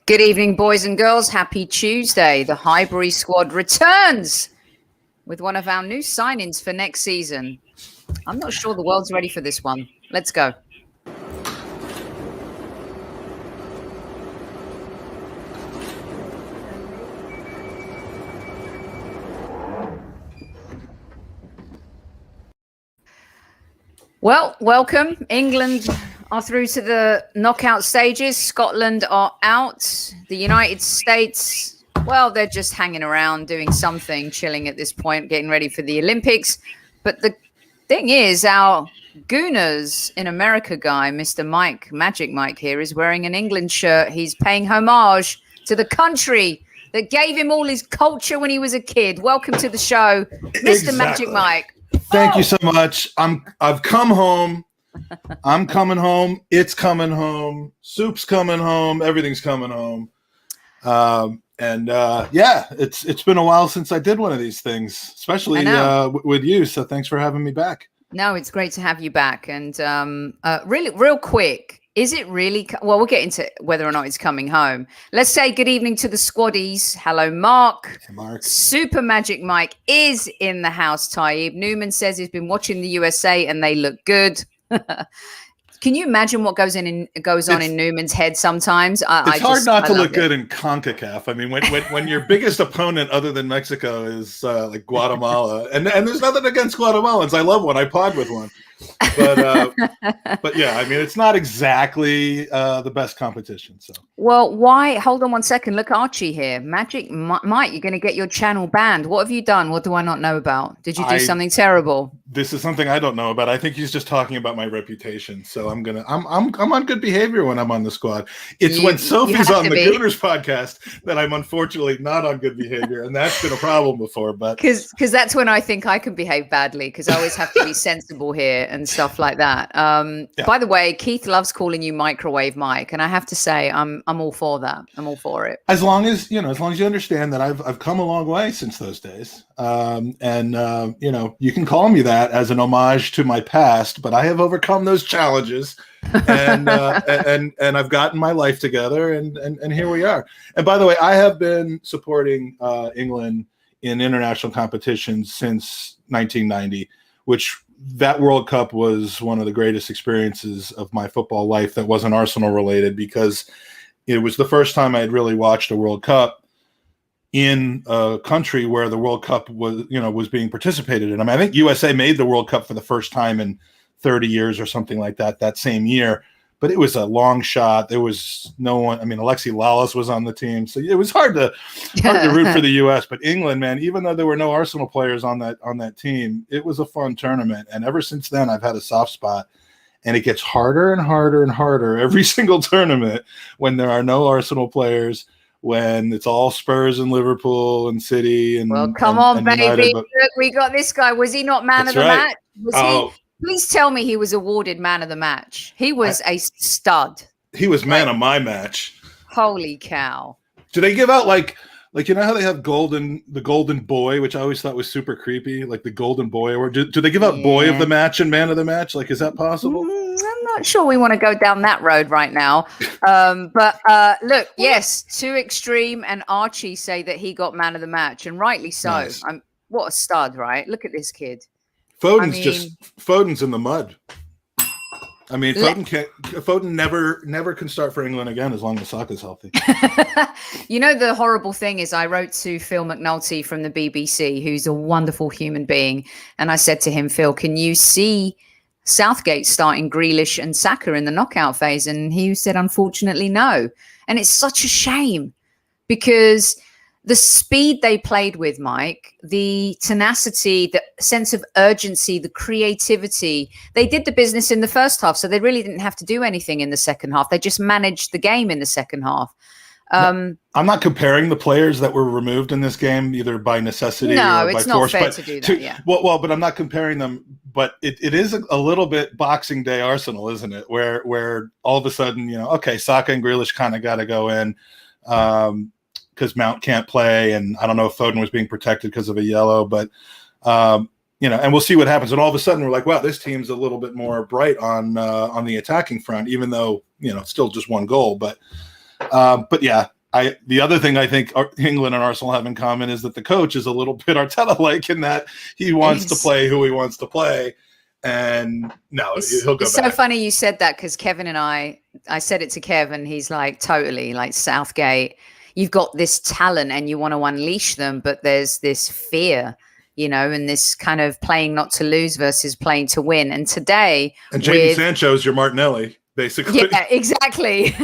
Good evening, boys and girls. Happy Tuesday. The Highbury squad returns with one of our new signings for next season. I'm not sure the world's ready for this one. Let's go. Well, welcome. England are through to the knockout stages. Scotland are out. The United States, well, they're just hanging around, doing something, chilling at this point, getting ready for the Olympics. But the thing is, our Gooners in America guy, Mr. Mike, Magic Mike here, is wearing an England shirt. He's paying homage to the country that gave him all his culture when he was a kid. Welcome to the show, Mr. Exactly. Magic Mike. Thank you so much. I've come home. I'm coming home. It's coming home. Soup's coming home. Everything's coming home. It's been a while since I did one of these things, especially with you. So thanks for having me back. No, it's great to have you back. And really, real quick, is it really? Well, we'll get into whether or not it's coming home. Let's say good evening to the squaddies. Hello, Mark. Hey, Mark. Super Magic Mike is in the house. Taib Newman says he's been watching the USA and they look good. Can you imagine what goes on in Newman's head sometimes? It's hard not to look good in CONCACAF. I mean, when your biggest opponent other than Mexico is like Guatemala, and there's nothing against Guatemalans. I love one. I pod with one. But yeah, I mean, it's not exactly the best competition. So well, why? Hold on one second. Look, Archie here. Magic Mike, you're going to get your channel banned. What have you done? What do I not know about? Did you do something terrible? This is something I don't know about. I think he's just talking about my reputation. So I'm on good behavior when I'm on the squad. It's when Sophie's on the Gooners Podcast that I'm unfortunately not on good behavior, and that's been a problem before. But because that's when I think I can behave badly, because I always have to be sensible here and stuff like that. By the way, Keith loves calling you Microwave Mike, and I have to say I'm all for that. I'm all for it. As long as you understand that I've come a long way since those days, you can call me that as an homage to my past, but I have overcome those challenges, and I've gotten my life together, and here we are. And by the way, I have been supporting England in international competitions since 1990, which that World Cup was one of the greatest experiences of my football life that wasn't Arsenal related, because it was the first time I had really watched a World Cup in a country where the World Cup was being participated in. I mean, I think USA made the World Cup for the first time in 30 years or something like that same year, but it was a long shot. There was no one. I mean, Alexi Lalas was on the team, so it was hard to root for the US. But England, man, even though there were no Arsenal players on that team, it was a fun tournament. And ever since then, I've had a soft spot. And it gets harder and harder and harder every single tournament when there are no Arsenal players, when it's all Spurs and Liverpool and City. And well, come on, baby. United, look, we got this guy. Was he not man of the match? Was he? Please tell me he was awarded man of the match. He was a stud. He was man of my match. Holy cow. Do they give out like you know how they have the golden boy, which I always thought was super creepy, like the golden boy award? Do they give out boy of the match and man of the match? Like, is that possible? I'm not sure we want to go down that road right now. But look, yes, Too Extreme and Archie say that he got man of the match, and rightly so. Nice. What a stud, right? Look at this kid. Foden's in the mud. I mean, Foden never can start for England again as long as Saka's healthy. You know, the horrible thing is I wrote to Phil McNulty from the BBC, who's a wonderful human being. And I said to him, Phil, can you see Southgate starting Grealish and Saka in the knockout phase? And he said, unfortunately, no. And it's such a shame, because the speed they played with, Mike, the tenacity, the sense of urgency, the creativity, they did the business in the first half. So they really didn't have to do anything in the second half. They just managed the game in the second half. I'm not comparing the players that were removed in this game either by necessity or by force. No, it's not fair to do that, yeah. Well, but I'm not comparing them. But it is a little bit Boxing Day Arsenal, isn't it? Where all of a sudden, okay, Saka and Grealish kind of got to go in. Because Mount can't play, and I don't know if Foden was being protected because of a yellow, but and we'll see what happens. And all of a sudden, we're like, wow, this team's a little bit more bright on the attacking front, even though it's still just one goal. But yeah, the other thing I think England and Arsenal have in common is that the coach is a little bit Arteta-like in that he wants to play who he wants to play. And no, he'll go it's back. So funny you said that, because Kevin and I said it to Kevin. He's like, totally, like Southgate, you've got this talent and you want to unleash them, but there's this fear, and this kind of playing not to lose versus playing to win. And today, and Jadon Sancho's your Martinelli, basically. Yeah, exactly.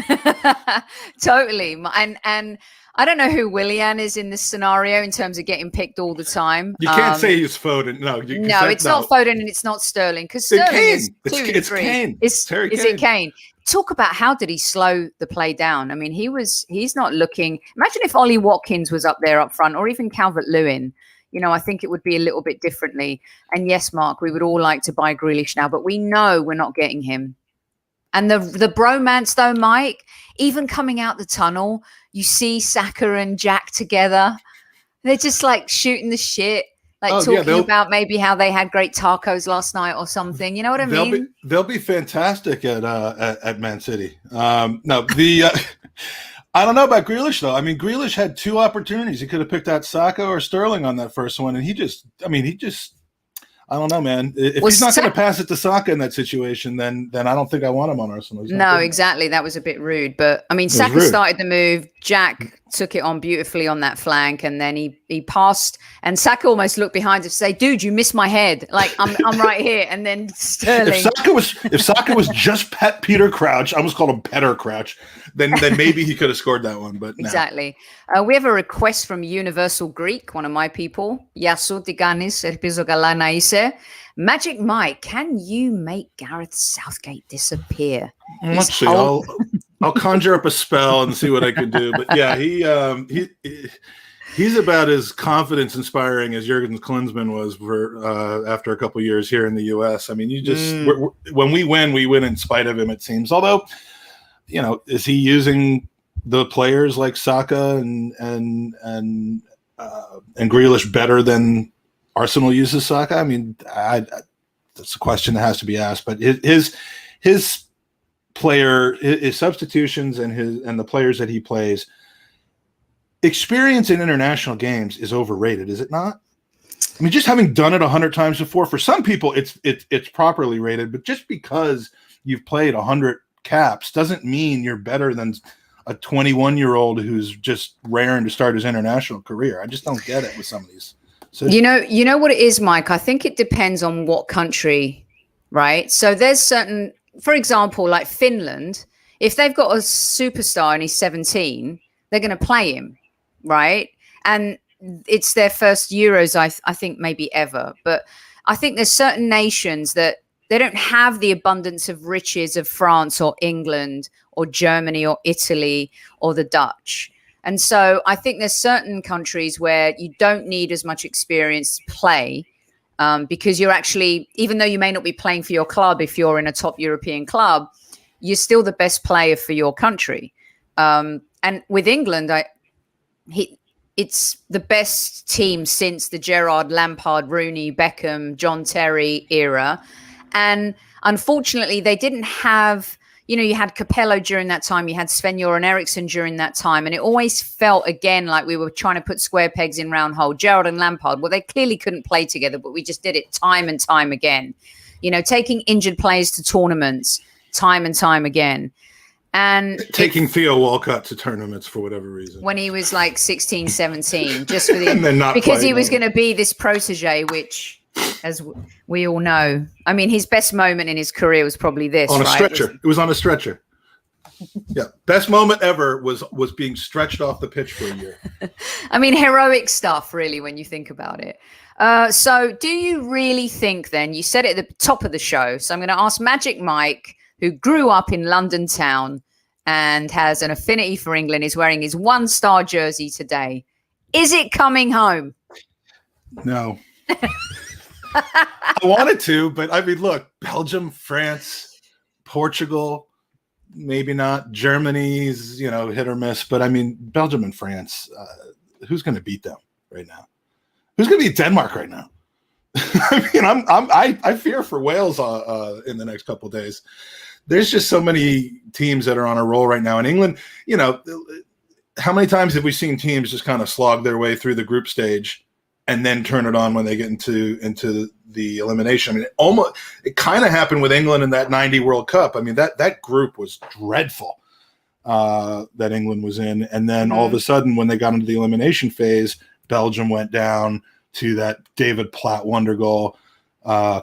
Totally. And I don't know who Willian is in this scenario in terms of getting picked all the time. You can't say he's Foden. No, it's not Foden and it's not Sterling, because Sterling is 2 and 3. Kane. Is it Kane? Talk about how did he slow the play down? I mean, he's not looking. Imagine if Ollie Watkins was up there up front, or even Calvert-Lewin. I think it would be a little bit differently. And yes, Mark, we would all like to buy Grealish now, but we know we're not getting him. And the bromance, though, Mike, even coming out the tunnel, you see Saka and Jack together. They're just like shooting the shit, like talking about maybe how they had great tacos last night or something. You know what I mean? They'll be fantastic at Man City. I don't know about Grealish, though. I mean, Grealish had 2 opportunities. He could have picked out Saka or Sterling on that first one, and he just I don't know, man. If he's not going to pass it to Saka in that situation, then I don't think I want him on Arsenal. No, exactly. That was a bit rude. But, I mean, Saka started the move. Jack took it on beautifully on that flank, and then he passed. And Saka almost looked behind to say, dude, you missed my head. Like, I'm right here. And then Sterling. If Saka was just Peter Crouch, I almost called him Petter Crouch, then maybe he could have scored that one. But no. Exactly. We have a request from Universal Greek, one of my people. Yasu Tiganis, Elpizo Galana Ise. Magic Mike, can you make Gareth Southgate disappear? Let's see. I'll conjure up a spell and see what I can do. But yeah, he's about as confidence inspiring as Jurgen Klinsmann was for after a couple of years here in the U.S. I mean, when we win in spite of him, it seems. Although, is he using the players like Saka and Grealish better than Arsenal uses Saka? I mean, that's a question that has to be asked. But his substitutions and the players that he plays, experience in international games is overrated, is it not? I mean, just having done it 100 times before, for some people it's properly rated. But just because you've played 100 caps doesn't mean you're better than a 21-year-old who's just raring to start his international career. I just don't get it with some of these. So, you know what it is, Mike? I think it depends on what country, right? So there's certain, for example, like Finland, if they've got a superstar and he's 17, they're going to play him, right? And it's their first Euros, I think, maybe ever. But I think there's certain nations that they don't have the abundance of riches of France or England or Germany or Italy or the Dutch. And so I think there's certain countries where you don't need as much experience to play because you're actually, even though you may not be playing for your club, if you're in a top European club, you're still the best player for your country. And with England, it's the best team since the Gerrard, Lampard, Rooney, Beckham, John Terry era. And unfortunately, they didn't have, you had Capello during that time, you had Sven-Göran Eriksson during that time, and it always felt, again, like we were trying to put square pegs in round hole. Gerrard and Lampard, well, they clearly couldn't play together, but we just did it time and time again. Taking injured players to tournaments time and time again. And taking Theo Walcott to tournaments for whatever reason. When he was like 16, 17, just for the because he was going to be this protege, which, as we all know, I mean, his best moment in his career was probably this. On a stretcher. It was on a stretcher. Yeah. Best moment ever was being stretched off the pitch for a year. I mean, heroic stuff, really, when you think about it. So do you really think then, you said it at the top of the show, so I'm going to ask Magic Mike, who grew up in London town and has an affinity for England, is wearing his one-star jersey today. Is it coming home? No. I wanted to, but I mean, look, Belgium, France, Portugal, maybe not. Germany's, hit or miss. But I mean, Belgium and France, who's going to beat them right now? Who's going to beat Denmark right now? I mean, I fear for Wales in the next couple of days. There's just so many teams that are on a roll right now. In England, how many times have we seen teams just kind of slog their way through the group stage and then turn it on when they get into the elimination? I mean, it kind of happened with England in that 90 World Cup. I mean, that group was dreadful that England was in. And then all of a sudden, when they got into the elimination phase, Belgium went down to that David Platt wonder goal.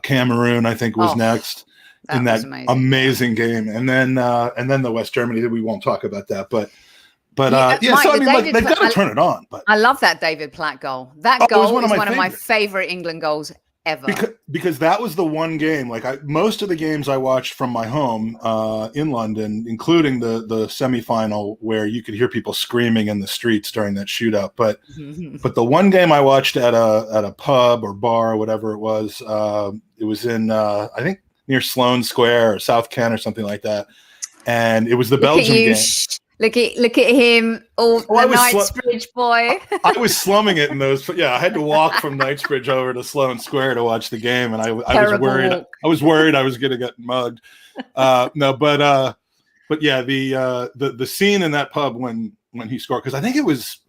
Cameroon, I think, was next in that amazing game. And then the West Germany, we won't talk about that. But Mike, so I mean, they've got to turn it on. But I love that David Platt goal. That goal is one of my favorite England goals ever. Because that was the one game. Like most of the games I watched from my home in London, including the semifinal where you could hear people screaming in the streets during that shootout. But the one game I watched at a pub or bar or whatever it was in I think near Sloane Square or South Kent or something like that, and it was the Belgium game. Look at him, the Knightsbridge boy. I was slumming it in those. Yeah, I had to walk from Knightsbridge over to Sloane Square to watch the game, and I was worried. I was worried I was going to get mugged. But yeah, the scene in that pub when he scored, because I think it was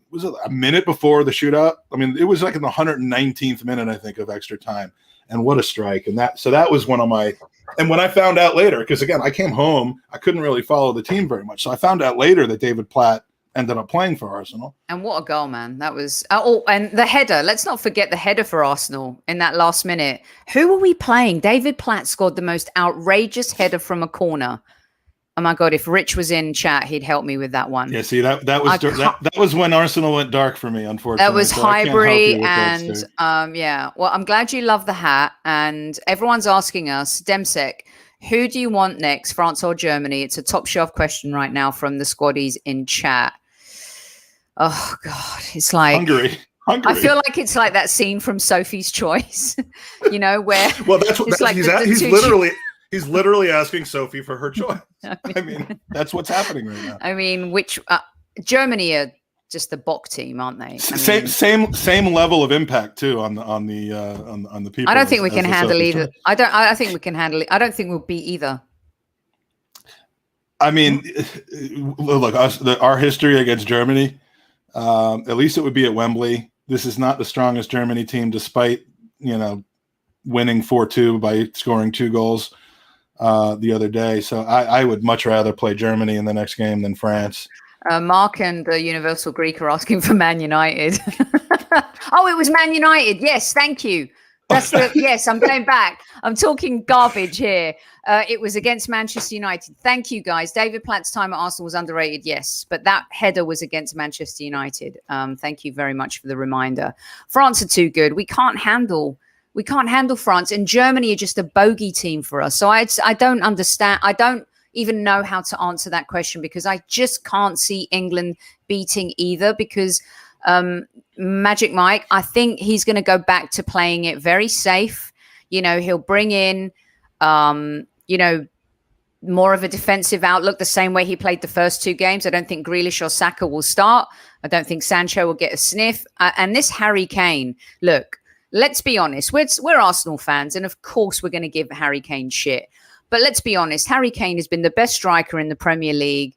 a minute before the shootout. I mean, it was like in the 119th minute, I think, of extra time. And what a strike. And that was one of my, and when I found out later, because again, I came home, I couldn't really follow the team very much. So I found out later that David Platt ended up playing for Arsenal. And what a goal, man. That was, and the header, let's not forget the header for Arsenal in that last minute. Who were we playing? David Platt scored the most outrageous header from a corner. Oh my God, if Rich was in chat, he'd help me with that one. Yeah, see, that was when Arsenal went dark for me, unfortunately. That was Highbury, and yeah. Well, I'm glad you love the hat, and everyone's asking us, Demsek, who do you want next, France or Germany? It's a top shelf question right now from the squaddies in chat. Oh God, it's like Hungary. I feel like it's like that scene from Sophie's Choice, where that's what like he's literally asking Sophie for her choice. I mean, that's what's happening right now. I mean, which Germany are just the Bok team, aren't they? Same level of impact too on the people. I don't think we can handle either. I think we can handle it. I don't think we'll beat either. I mean, look, our history against Germany. At least it would be at Wembley. This is not the strongest Germany team, despite winning 4-2 by scoring 2 goals. The other day. So I would much rather play Germany in the next game than France. Mark and the Universal Greek are asking for Man United. Oh, it was Man United. Yes, thank you. Yes, I'm going back. I'm talking garbage here. It was against Manchester United. Thank you, guys. David Platt's time at Arsenal was underrated, yes, but that header was against Manchester United. Thank you very much for the reminder. France are too good. We can't handle France, and Germany are just a bogey team for us. So I don't understand. I don't even know how to answer that question, because I just can't see England beating either, because Magic Mike, I think he's going to go back to playing it very safe. He'll bring in, more of a defensive outlook, the same way he played the first 2 games. I don't think Grealish or Saka will start. I don't think Sancho will get a sniff. And this Harry Kane, look, let's be honest. We're Arsenal fans, and of course we're going to give Harry Kane shit. But let's be honest. Harry Kane has been the best striker in the Premier League.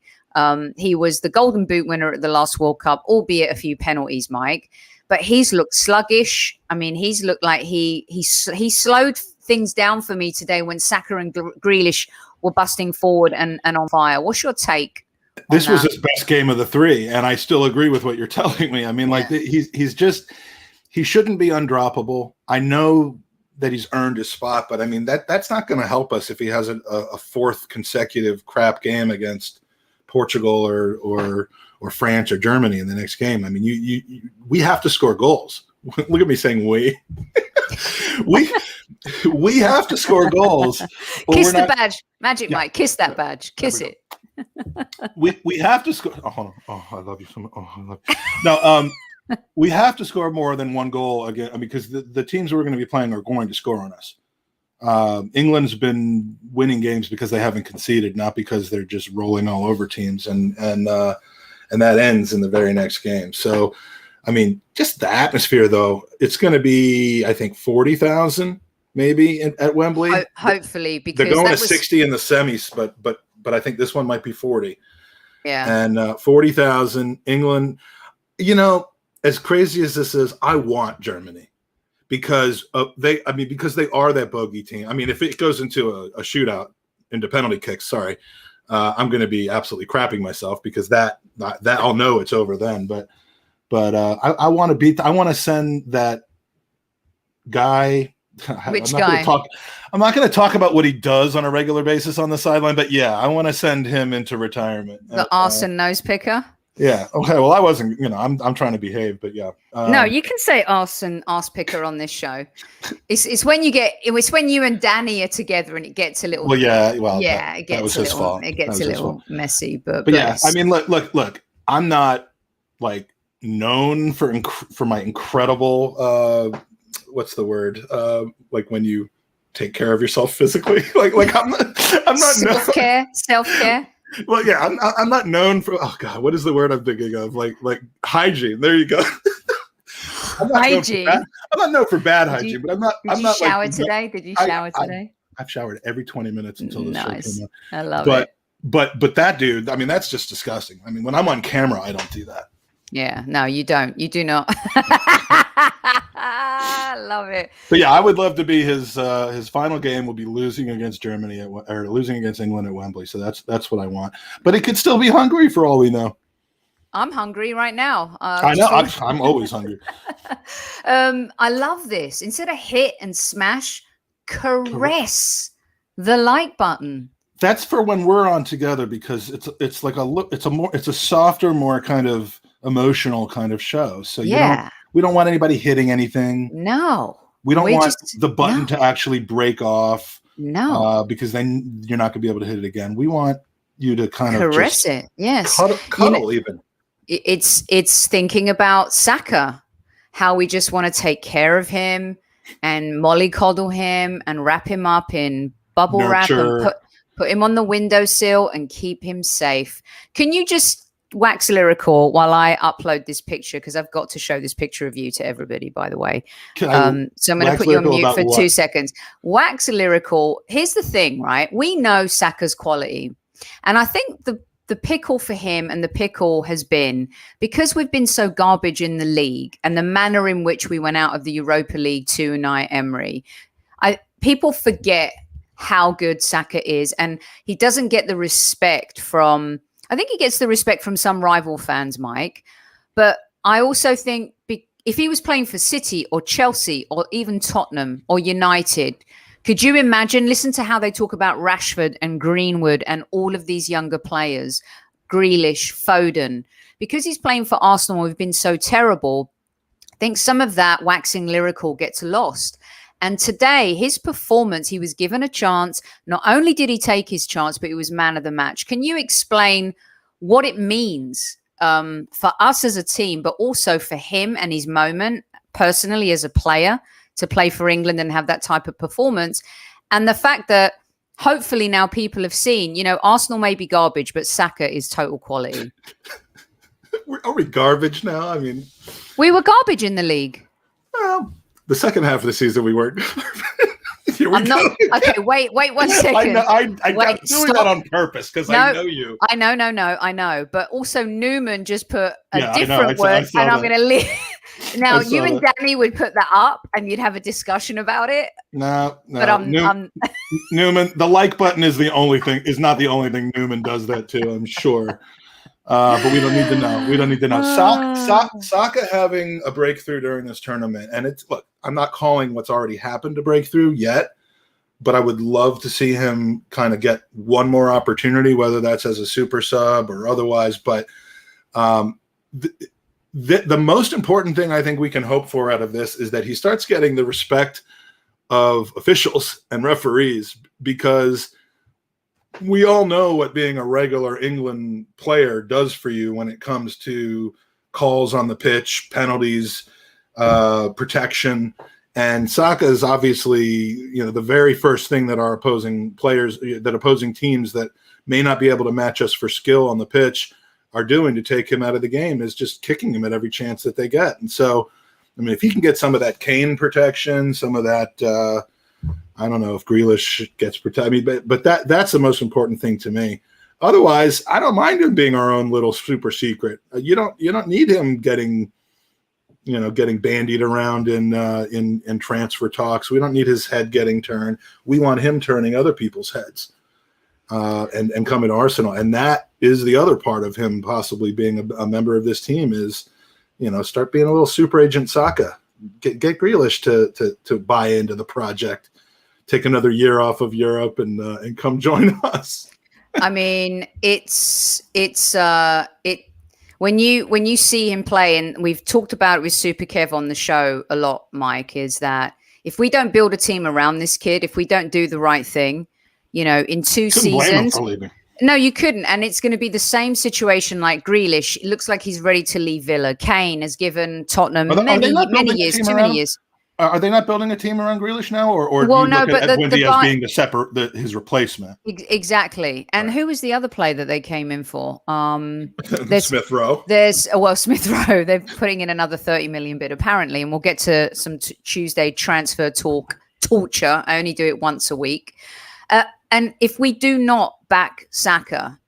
He was the Golden Boot winner at the last World Cup, albeit a few penalties, Mike. But he's looked sluggish. I mean, he's looked like he slowed things down for me today when Saka and Grealish were busting forward and on fire. What's your take? This was his best game of the 3, and I still agree with what you're telling me. I mean, he shouldn't be undroppable. I know that he's earned his spot, but I mean that's not going to help us if he has a 4th consecutive crap game against Portugal or France or Germany in the next game. I mean, we have to score goals. Look at me saying we. we have to score goals. Kiss the badge, Magic Mike. Kiss that badge. Kiss it. we have to score. Oh, hold on. Oh, I love you so much. Oh, I love you. No, we have to score more than 1 goal again, because the teams we're going to be playing are going to score on us. England's been winning games because they haven't conceded, not because they're just rolling all over teams, and that ends in the very next game. So, I mean, just the atmosphere, though, it's going to be, I think, 40,000 maybe at Wembley. Hopefully, because they're going to 60 in the semis, but I think this one might be 40. Yeah. And 40,000 England. You know, as crazy as this is, I want Germany because they are that bogey team. I mean, if it goes into a shootout into penalty kicks, I'm going to be absolutely crapping myself because that I'll know it's over then. But I want to I want to send that guy. Which guy? I'm not going to talk about what he does on a regular basis on the sideline, but yeah, I want to send him into retirement. The arson nose picker. Yeah. Okay. Well, I wasn't. I'm trying to behave, but yeah. No, you can say arson ass picker on this show. It's when you and Danny are together and it gets a little. Well, yeah. Well, yeah, that was his fault. It gets a little messy, but yeah. I mean, look. I'm not like known for my incredible. What's the word? Like when you take care of yourself physically. like I'm not self-care. Well, yeah, I'm not known for. Oh God, what is the word I'm thinking of? Like hygiene. There you go. Hygiene. I'm not known for bad hygiene, but I'm not. Did you shower today? Did you shower today? I've showered every 20 minutes until this show came out. I love it. But that dude, I mean, that's just disgusting. I mean, when I'm on camera, I don't do that. Yeah, no, you don't. You do not. I love it. But yeah, I would love to be his final game will be losing against Germany or losing against England at Wembley. So that's what I want. But it could still be Hungary for all we know. I'm hungry right now. I know. I'm always hungry. I love this. Instead of hit and smash, caress the like button. That's for when we're on together because it's like it's a softer, more kind of emotional kind of show. So we don't want anybody hitting anything. No. We don't want the button to actually break off. No. Because then you're not going to be able to hit it again. We want you to kind of caress it. Yes. Cuddle even. It's thinking about Saka, how we just want to take care of him and mollycoddle him and wrap him up in bubble wrap and put him on the windowsill and keep him safe. Can you just wax lyrical while I upload this picture? Because I've got to show this picture of you to everybody, by the way. So I'm going to put you on mute for 2 seconds. Wax lyrical. Here's the thing, right? We know Saka's quality. And I think the pickle for him and the pickle has been because we've been so garbage in the league and the manner in which we went out of the Europa League to Unai Emery. People forget how good Saka is, and he doesn't get the respect from. I think he gets the respect from some rival fans, Mike. But I also think if he was playing for City or Chelsea or even Tottenham or United, could you imagine? Listen to how they talk about Rashford and Greenwood and all of these younger players, Grealish, Foden. Because he's playing for Arsenal, we've been so terrible. I think some of that waxing lyrical gets lost. And today, his performance, he was given a chance. Not only did he take his chance, but he was man of the match. Can you explain what it means for us as a team, but also for him and his moment personally as a player to play for England and have that type of performance? And the fact that hopefully now people have seen, Arsenal may be garbage, but Saka is total quality. Are we garbage now? I mean, we were garbage in the league. Well, the second half of the season, we weren't. Okay, wait 1 second. I'm doing that on purpose because I know you. I know. But also Newman just put a different word, and I'm going to leave. Now, you and Danny would put that up, and you'd have a discussion about it. No. But Newman, the like button is not the only thing Newman does that too. I'm sure. But we don't need to know. Saka having a breakthrough during this tournament, and I'm not calling what's already happened a breakthrough yet, but I would love to see him kind of get one more opportunity, whether that's as a super sub or otherwise. But the most important thing I think we can hope for out of this is that he starts getting the respect of officials and referees, because we all know what being a regular England player does for you when it comes to calls on the pitch, penalties, protection. And Saka is obviously, the very first thing that our opposing teams that may not be able to match us for skill on the pitch are doing to take him out of the game is just kicking him at every chance that they get. And so, I mean, if he can get some of that Kane protection, some of that, I don't know if Grealish gets protected. I mean, but that's the most important thing to me. Otherwise, I don't mind him being our own little super secret. You don't need him getting bandied around in transfer talks. We don't need his head getting turned. We want him turning other people's heads and coming to Arsenal. And that is the other part of him possibly being a member of this team is, start being a little super agent Saka. Get Grealish to buy into the project. Take another year off of Europe and come join us. I mean, when you see him play, and we've talked about it with Super Kev on the show a lot, Mike, is that if we don't build a team around this kid, if we don't do the right thing, in 2 seasons. No, you couldn't. And it's going to be the same situation like Grealish. It looks like he's ready to leave Villa. Kane has given Tottenham many years, too many years. Are they not building a team around Grealish now, or well, do you look at Buendia as being his replacement? Exactly. And who was the other player that they came in for? Smith Rowe. Smith Rowe. They're putting in another 30 million bid apparently, and we'll get to some Tuesday transfer torture. I only do it once a week, and if we do not back Saka,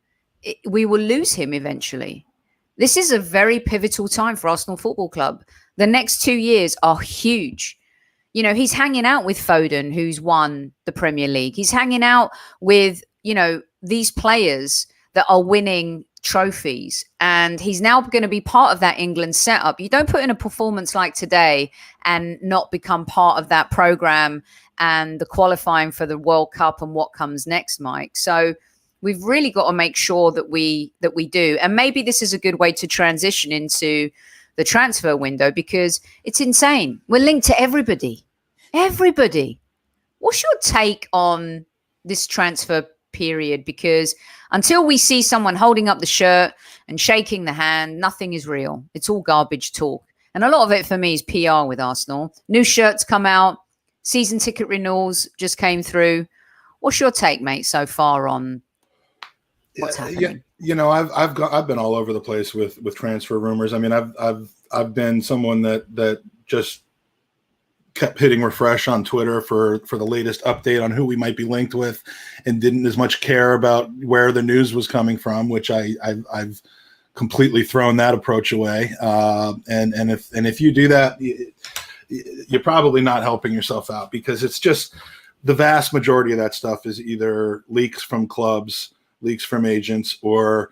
we will lose him eventually. This is a very pivotal time for Arsenal Football Club. The next 2 years are huge. He's hanging out with Foden, who's won the Premier League. He's hanging out with, these players that are winning trophies. And he's now going to be part of that England setup. You don't put in a performance like today and not become part of that program and the qualifying for the World Cup and what comes next, Mike. So we've really got to make sure that we do. And maybe this is a good way to transition into the transfer window, because it's insane. We're linked to everybody. Everybody. What's your take on this transfer period? Because until we see someone holding up the shirt and shaking the hand, nothing is real. It's all garbage talk. And a lot of it for me is PR with Arsenal. New shirts come out. Season ticket renewals just came through. What's your take, mate, so far on what's happening? I've been all over the place with transfer rumors. I mean, I've been someone that just kept hitting refresh on Twitter for the latest update on who we might be linked with, and didn't as much care about where the news was coming from, which I've completely thrown that approach away. And if you do that, you're probably not helping yourself out, because it's just the vast majority of that stuff is either leaks from clubs, leaks from agents, or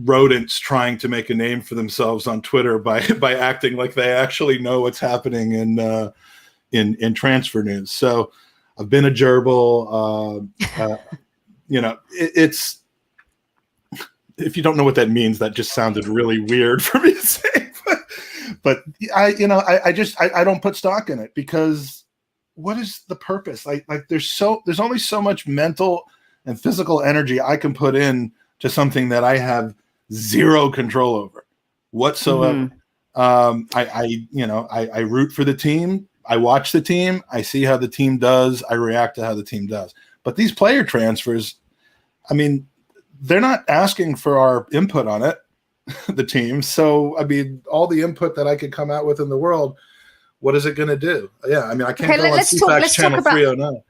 rodents trying to make a name for themselves on Twitter by acting like they actually know what's happening in transfer news. So I've been a gerbil. It's, if you don't know what that means, that just sounded really weird for me to say. But I don't put stock in it, because what is the purpose? Like there's only so much mental and physical energy I can put in to something that I have zero control over whatsoever. I root for the team. I watch the team. I see how the team does. I react to how the team does. But these player transfers, I mean, they're not asking for our input on it, the team. So, I mean, all the input that I could come out with in the world, what is it going to do? Yeah, I mean, I can't go on CFAX channel 309.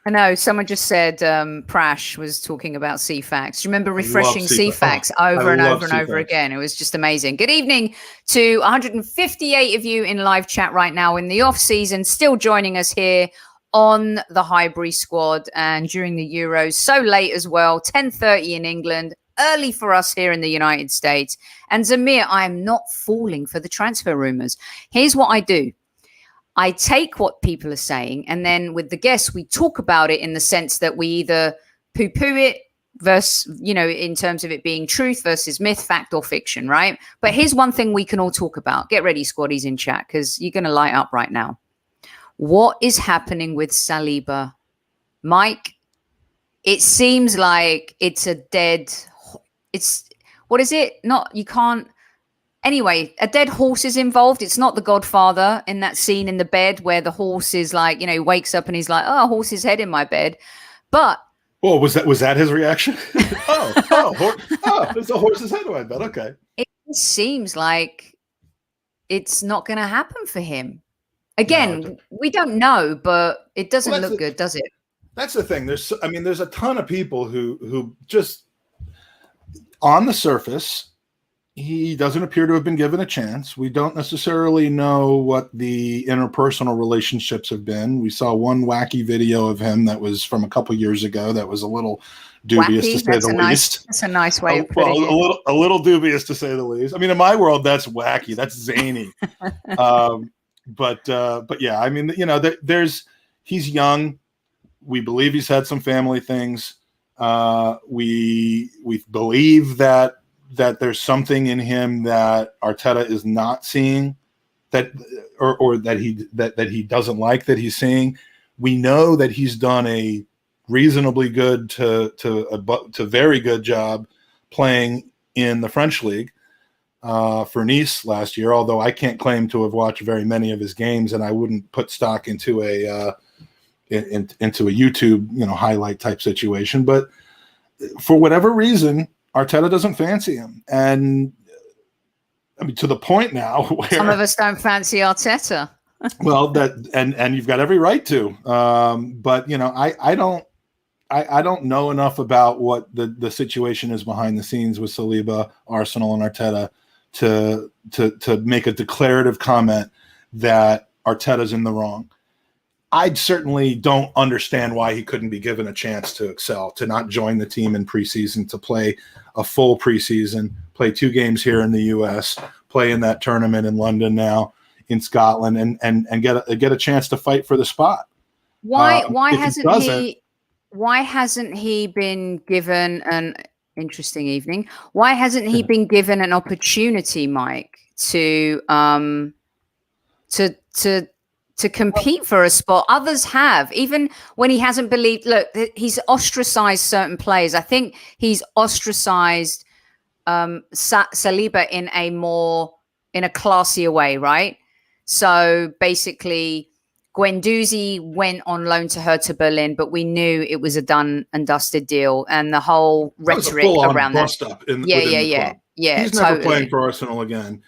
I know someone just said Prash was talking about CFAX. Do you remember refreshing CFAX over and over and over again? It was just amazing. Good evening to 158 of you in live chat right now in the off season, still joining us here on the Highbury squad and during the Euros. So late as well, 10:30 in England, early for us here in the United States. And Zamir, I am not falling for the transfer rumors. Here's what I do. I take what people are saying, and then with the guests, we talk about it in the sense that we either poo-poo it versus, in terms of it being truth versus myth, fact or fiction, right? But here's one thing we can all talk about. Get ready, squaddies in chat, because you're going to light up right now. What is happening with Saliba? Mike, it seems like it's a dead... What is it? You can't... Anyway, a dead horse is involved. It's not the Godfather in that scene in the bed where the horse is like, he wakes up and he's like, oh, horse's head in my bed. But... Oh, was that his reaction? There's a horse's head in my bed. Okay. It seems like it's not going to happen for him. Again, we don't know, but it doesn't look good, does it? That's the thing. There's a ton of people who just on the surface, he doesn't appear to have been given a chance. We don't necessarily know what the interpersonal relationships have been. We saw one wacky video of him that was from a couple years ago that was a little dubious, wacky, to say the least. That's a nice way of putting it. A little dubious, to say the least. I mean, in my world, that's wacky. That's zany. But yeah, I mean, you know, he's young. We believe he's had some family things. We believe that there's something in him that Arteta is not seeing, or that he doesn't like that he's seeing. We know that he's done a reasonably good to very good job playing in the French league for Nice last year. Although I can't claim to have watched very many of his games, and I wouldn't put stock into a YouTube, you know, highlight type situation. But for whatever reason, Arteta doesn't fancy him, and I mean, to the point now where some of us don't fancy Arteta. Well, and you've got every right to. But you know, I don't know enough about what the situation is behind the scenes with Saliba, Arsenal, and Arteta to make a declarative comment that Arteta's in the wrong. I certainly don't understand why he couldn't be given a chance to excel, to not join the team in preseason, to play a full preseason, play 2 games here in the U.S., play in that tournament in London now, in Scotland, and get a chance to fight for the spot. Why hasn't he been given an interesting evening? Why hasn't he been given an opportunity, Mike, to compete for a spot? Others have, even when he hasn't believed. Look, he's ostracized certain players. I think he's ostracized Saliba in a classier way, right? So basically, Guendouzi went on loan to Hertha Berlin, but we knew it was a done and dusted deal, and the whole rhetoric around that. Yeah. He's never playing for Arsenal again.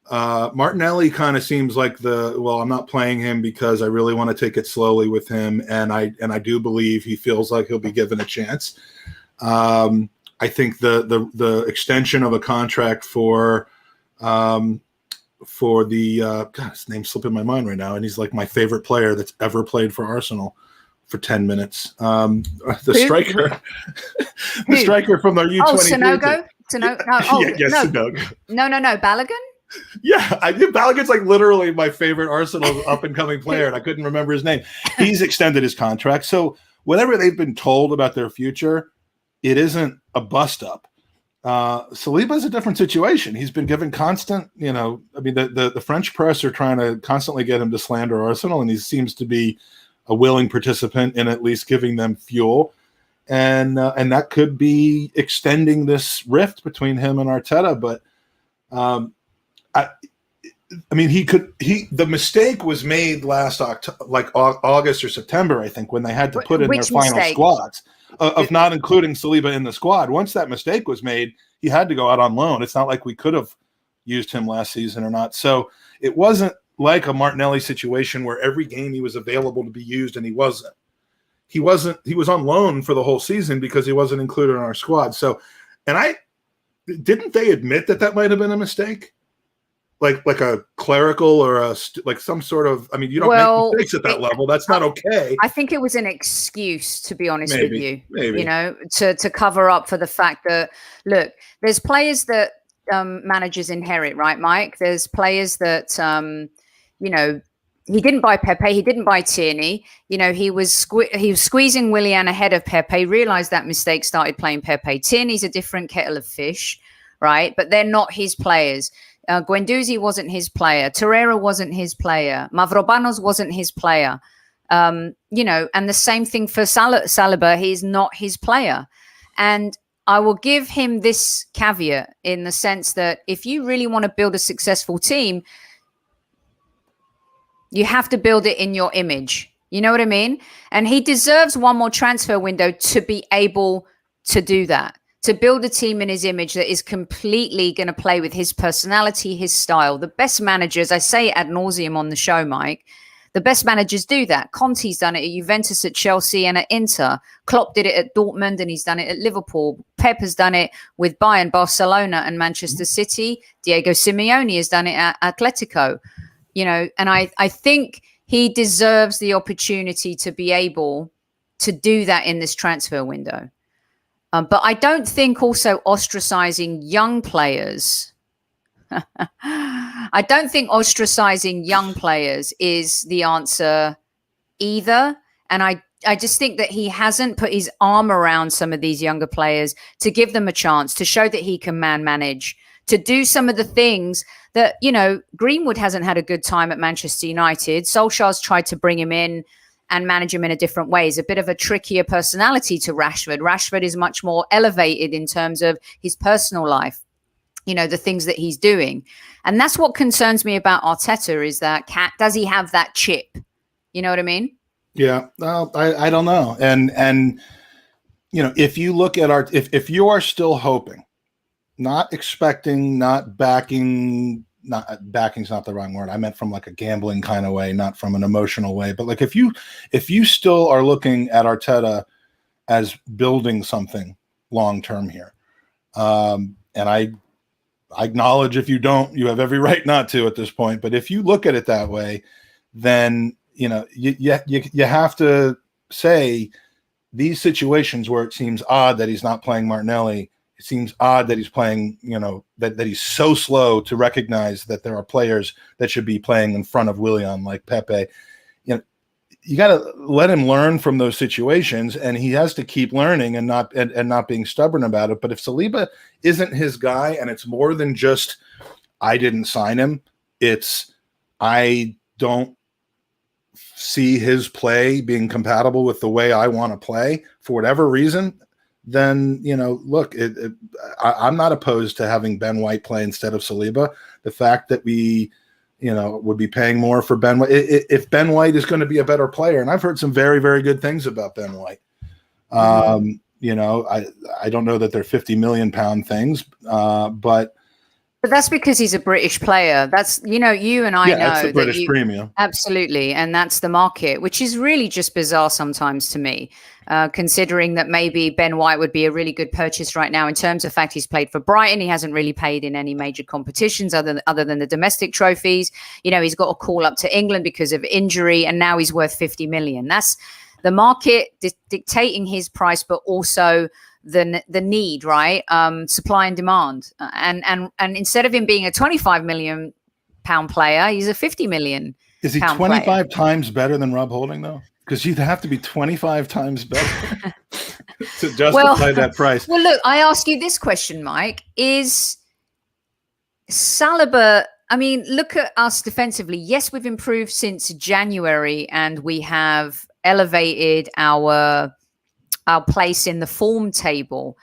Martinelli kind of seems like I'm not playing him because I really want to take it slowly with him, and I do believe he feels like he'll be given a chance. I think the extension of a contract for the God, his name's slipping my mind right now, and he's like my favorite player that's ever played for Arsenal for 10 minutes. Striker, the striker from their U23. Oh, Sonogo? Sonogo. No, Balogun? Yeah, I think Balogun's like literally my favorite Arsenal up-and-coming player, and I couldn't remember his name. He's extended his contract. So whatever they've been told about their future, it isn't a bust-up. Saliba is a different situation. He's been given constant, you know, I mean, the French press are trying to constantly get him to slander Arsenal, and he seems to be a willing participant in at least giving them fuel. And that could be extending this rift between him and Arteta. But I mean, the mistake was made last August or September, I think, when they had to put in their final squads of not including Saliba in the squad. Once that mistake was made, he had to go out on loan. It's not like we could have used him last season or not. So it wasn't like a Martinelli situation where every game he was available to be used and he wasn't. He was on loan for the whole season because he wasn't included in our squad. So, and didn't they admit that might have been a mistake? Like a clerical or like some sort of, I mean, you don't make mistakes at that level. That's not okay. I think it was an excuse, to be honest with you, maybe. You know, to cover up for the fact that, look, there's players that managers inherit, right, Mike? There's players that, you know, he didn't buy Pepe. He didn't buy Tierney. You know, he was squeezing Willian ahead of Pepe, realized that mistake, started playing Pepe. Tierney's a different kettle of fish, right? But they're not his players. Guendouzi wasn't his player. Torreira wasn't his player. Mavropanos wasn't his player. You know, and the same thing for Saliba. He's not his player. And I will give him this caveat in the sense that if you really want to build a successful team, you have to build it in your image. You know what I mean? And he deserves one more transfer window to be able to do that. To build a team in his image that is completely going to play with his personality, his style. The best managers, I say ad nauseum on the show, Mike, The best managers do that. Conte's done it at Juventus, at Chelsea, and at Inter. Klopp did it at Dortmund, and he's done it at Liverpool. Pep has done it with Bayern, Barcelona, and Manchester City. Diego Simeone has done it at Atletico. And I think he deserves the opportunity to be able to do that in this transfer window. But I don't think also ostracizing young players. I don't think ostracizing young players is the answer either. And I just think that he hasn't put his arm around some of these younger players to give them a chance, to show that he can manage, to do some of the things that, Greenwood hasn't had a good time at Manchester United. Solskjaer's tried to bring him in and manage him in a different way. He's a bit of a trickier personality to Rashford. Rashford is much more elevated in terms of his personal life, the things that he's doing. And that's what concerns me about Arteta is that does he have that chip? You know what I mean? Yeah, well, I don't know. And if you look at if you are still hoping, not expecting, not backing, not backing's not the wrong word. I meant from like a gambling kind of way, not from an emotional way. But like if you still are looking at Arteta as building something long term here, and I acknowledge if you don't, you have every right not to at this point. But if you look at it that way, then you have to say these situations where it seems odd that he's not playing Martinelli. It seems odd that he's playing, that he's so slow to recognize that there are players that should be playing in front of Willian like Pepe. You got to let him learn from those situations, and he has to keep learning and not being stubborn about it. But if Saliba isn't his guy, and it's more than just I didn't sign him, it's I don't see his play being compatible with the way I want to play for whatever reason, then, look, I'm not opposed to having Ben White play instead of Saliba. The fact that we, would be paying more for Ben White, if Ben White is going to be a better player, and I've heard some very, very good things about Ben White. I don't know that they're 50 million pound things, but that's because he's a British player. That's, you and I know. It's a British premium. Absolutely. And that's the market, which is really just bizarre sometimes to me, considering that maybe Ben White would be a really good purchase right now in terms of fact he's played for Brighton. He hasn't really played in any major competitions other than the domestic trophies. He's got a call up to England because of injury, and now he's worth 50 million. That's the market dictating his price, but also the need, right? Supply and demand. And instead of him being a 25 million pound player, he's a 50 million. Is he 25 times better than Rob Holding though? Because you'd have to be 25 times better to justify that price. Well, look, I ask you this question, Mike. Is Saliba, look at us defensively. Yes, we've improved since January, and we have elevated our place in the form table.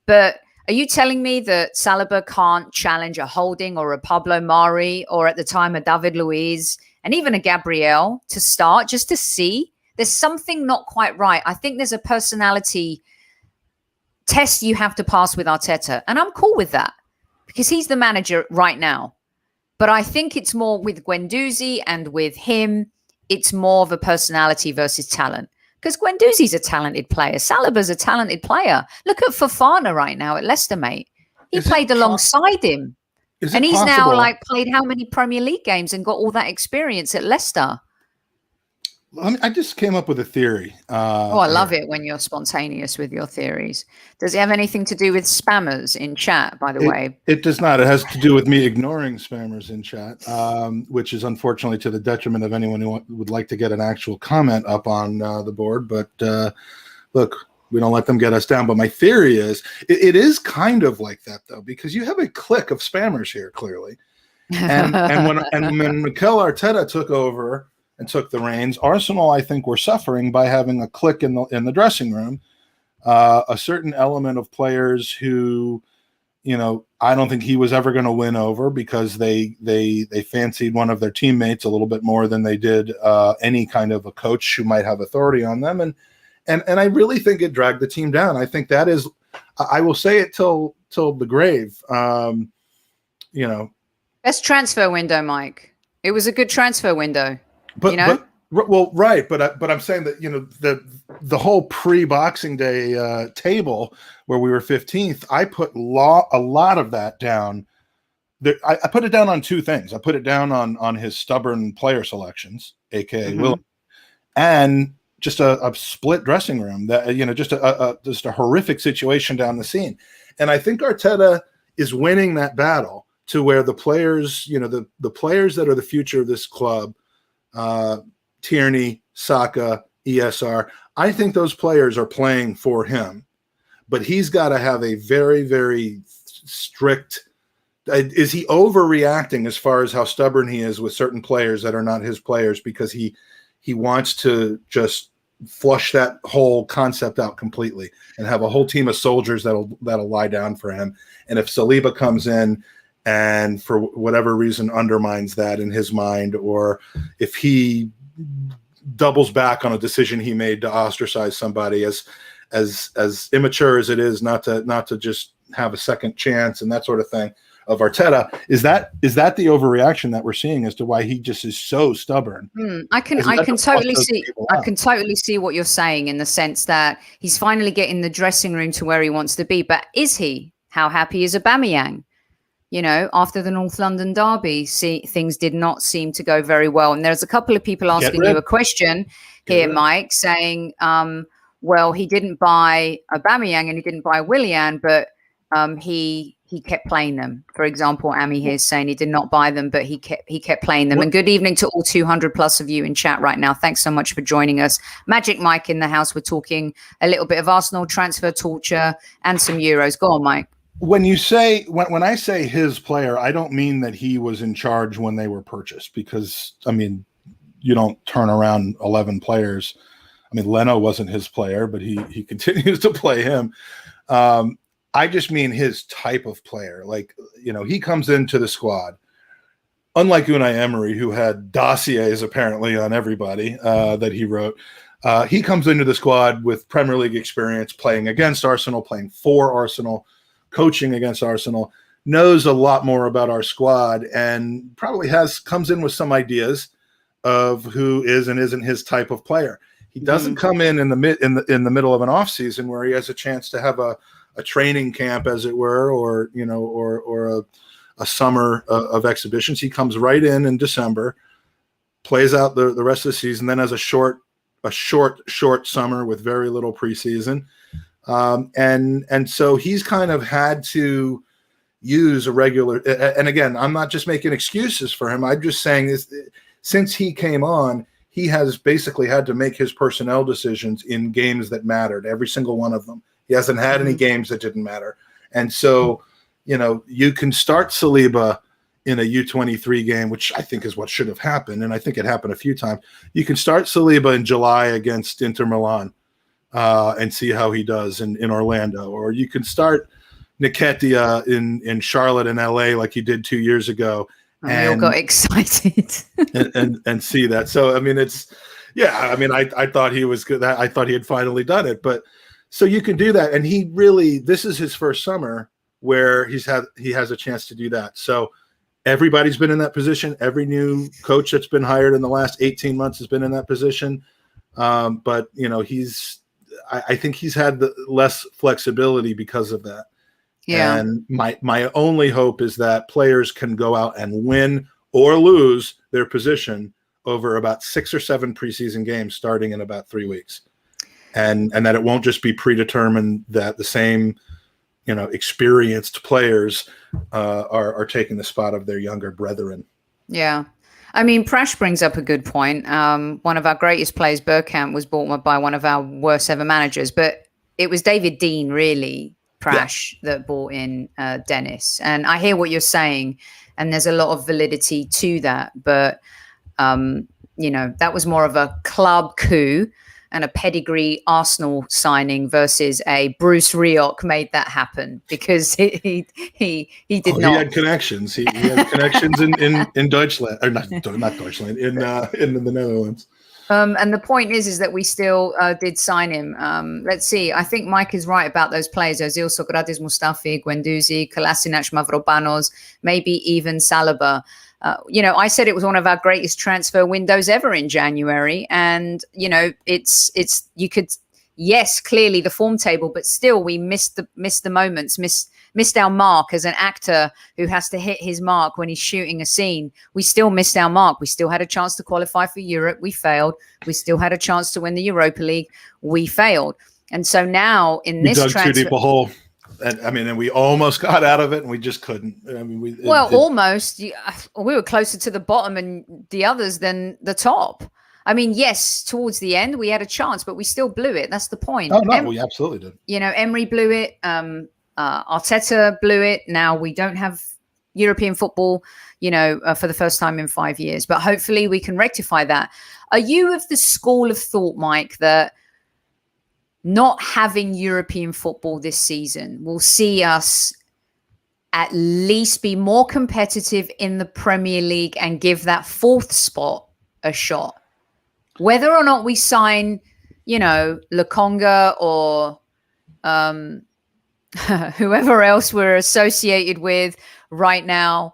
But are you telling me that Saliba can't challenge a Holding or a Pablo Mari or at the time a David Luiz and even a Gabriel to start just to see? There's something not quite right. I think there's a personality test you have to pass with Arteta. And I'm cool with that because he's the manager right now. But I think it's more with Guendouzi and with him, it's more of a personality versus talent. Because Guendouzi's a talented player. Saliba's a talented player. Look at Fofana right now at Leicester, mate. He played alongside him. And he's now played how many Premier League games and got all that experience at Leicester? I just came up with a theory. I love it when you're spontaneous with your theories. Does it have anything to do with spammers in chat, by the way? It does not. It has to do with me ignoring spammers in chat, which is unfortunately to the detriment of anyone who would like to get an actual comment up on the board. But look, we don't let them get us down. But my theory is it is kind of like that, though, because you have a clique of spammers here, clearly. And when Mikel Arteta took over and took the reins, Arsenal, I think, were suffering by having a clique in the dressing room, a certain element of players who, I don't think he was ever going to win over because they fancied one of their teammates a little bit more than they did any kind of a coach who might have authority on them, and I really think it dragged the team down. I think that is, I will say it till the grave. Best transfer window, Mike. It was a good transfer window. But Well, right, but I'm saying that the whole pre-Boxing Day table where we were 15th, I put a lot of that down. I put it down on two things. I put it down on his stubborn player selections, aka Will, and just a split dressing room. That just a horrific situation down the scene. And I think Arteta is winning that battle to where the players, the players that are the future of this club. Tierney, Saka, ESR. I think those players are playing for him, but he's got to have a very, very strict. Is he overreacting as far as how stubborn he is with certain players that are not his players because he wants to just flush that whole concept out completely and have a whole team of soldiers that'll lie down for him. And if Saliba comes in and for whatever reason undermines that in his mind, or if he doubles back on a decision he made to ostracize somebody, as immature as it is not to just have a second chance and that sort of thing of Arteta, is that the overreaction that we're seeing as to why he just is so stubborn? I can totally see what you're saying in the sense that he's finally getting the dressing room to where he wants to be, but is he? How happy is Aubameyang? After the North London derby, things did not seem to go very well. And there's a couple of people asking you a question here, Mike, saying, well, he didn't buy Aubameyang and he didn't buy Willian, but he kept playing them. For example, Ami here is saying he did not buy them, but he kept playing them. And good evening to all 200 plus of you in chat right now. Thanks so much for joining us. Magic Mike in the house. We're talking a little bit of Arsenal transfer torture and some Euros. Go on, Mike. When you say when I say his player, I don't mean that he was in charge when they were purchased, because you don't turn around 11 players. Leno wasn't his player, but he continues to play him. I just mean his type of player. He comes into the squad, unlike Unai Emery, who had dossiers apparently on everybody that he wrote. He comes into the squad with Premier League experience, playing against Arsenal, playing for Arsenal, coaching against Arsenal, knows a lot more about our squad, and probably comes in with some ideas of who is and isn't his type of player. He doesn't come in the middle of an off season where he has a chance to have a training camp, as it were, or a summer of exhibitions. He comes right in December, plays out the rest of the season, then has a short summer with very little preseason. And so he's kind of had to use a regular, and again, I'm not just making excuses for him. I'm just saying this, since he came on, he has basically had to make his personnel decisions in games that mattered, every single one of them. He hasn't had any games that didn't matter. And so, you can start Saliba in a U23 game, which I think is what should have happened. And I think it happened a few times. You can start Saliba in July against Inter Milan. And see how he does in Orlando, or you can start Nketiah in Charlotte and LA like he did 2 years ago. And we all got excited and see that. So I thought he was good. I thought he had finally done it. But so you can do that, and this is his first summer where he has a chance to do that. So everybody's been in that position. Every new coach that's been hired in the last 18 months has been in that position. But I think he's had the less flexibility because of that. Yeah. And my only hope is that players can go out and win or lose their position over about 6 or 7 preseason games starting in about 3 weeks. And that it won't just be predetermined that the same, experienced players are taking the spot of their younger brethren. Yeah. Prash brings up a good point. One of our greatest players, Bergkamp, was bought by one of our worst ever managers, but it was David Dean, really, Prash, that bought in Dennis. And I hear what you're saying, and there's a lot of validity to that. But, that was more of a club coup and a pedigree Arsenal signing versus a Bruce Rioch made that happen, because he did not. He had connections. He had connections in Deutschland, or not Deutschland, in the Netherlands. And the point is that we still did sign him. Let's see. I think Mike is right about those players: Ozil, Sokratis, Mustafi, Guendouzi, Kolasinac, Mavropanos, maybe even Saliba. I said it was one of our greatest transfer windows ever in January. And, you could, yes, clearly the form table, but still we missed the moments, missed our mark as an actor who has to hit his mark when he's shooting a scene. We still missed our mark. We still had a chance to qualify for Europe. We failed. We still had a chance to win the Europa League. We failed. And so now in this transfer, too deep a hole. And we almost got out of it, and we just couldn't. Almost. We were closer to the bottom and the others than the top. I mean, yes, towards the end we had a chance, but we still blew it. That's the point. Oh no, we absolutely did. Emery blew it. Arteta blew it. Now we don't have European football, for the first time in 5 years. But hopefully we can rectify that. Are you of the school of thought, Mike, that not having European football this season will see us at least be more competitive in the Premier League and give that fourth spot a shot? Whether or not we sign, Lokonga or whoever else we're associated with right now,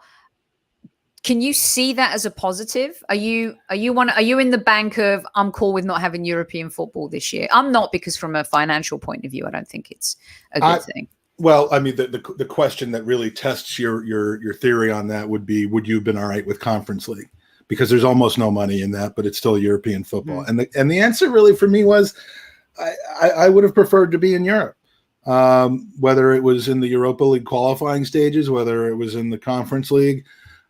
can you see that as a positive? Are you in the bank of I'm cool with not having European football this year? I'm not, because from a financial point of view, I don't think it's a good thing. Well, I mean, the question that really tests your theory on that would be, would you have been all right with Conference League? Because there's almost no money in that, but it's still European football. Mm. And the answer really for me was I would have preferred to be in Europe. Whether it was in the Europa League qualifying stages, whether it was in the Conference League.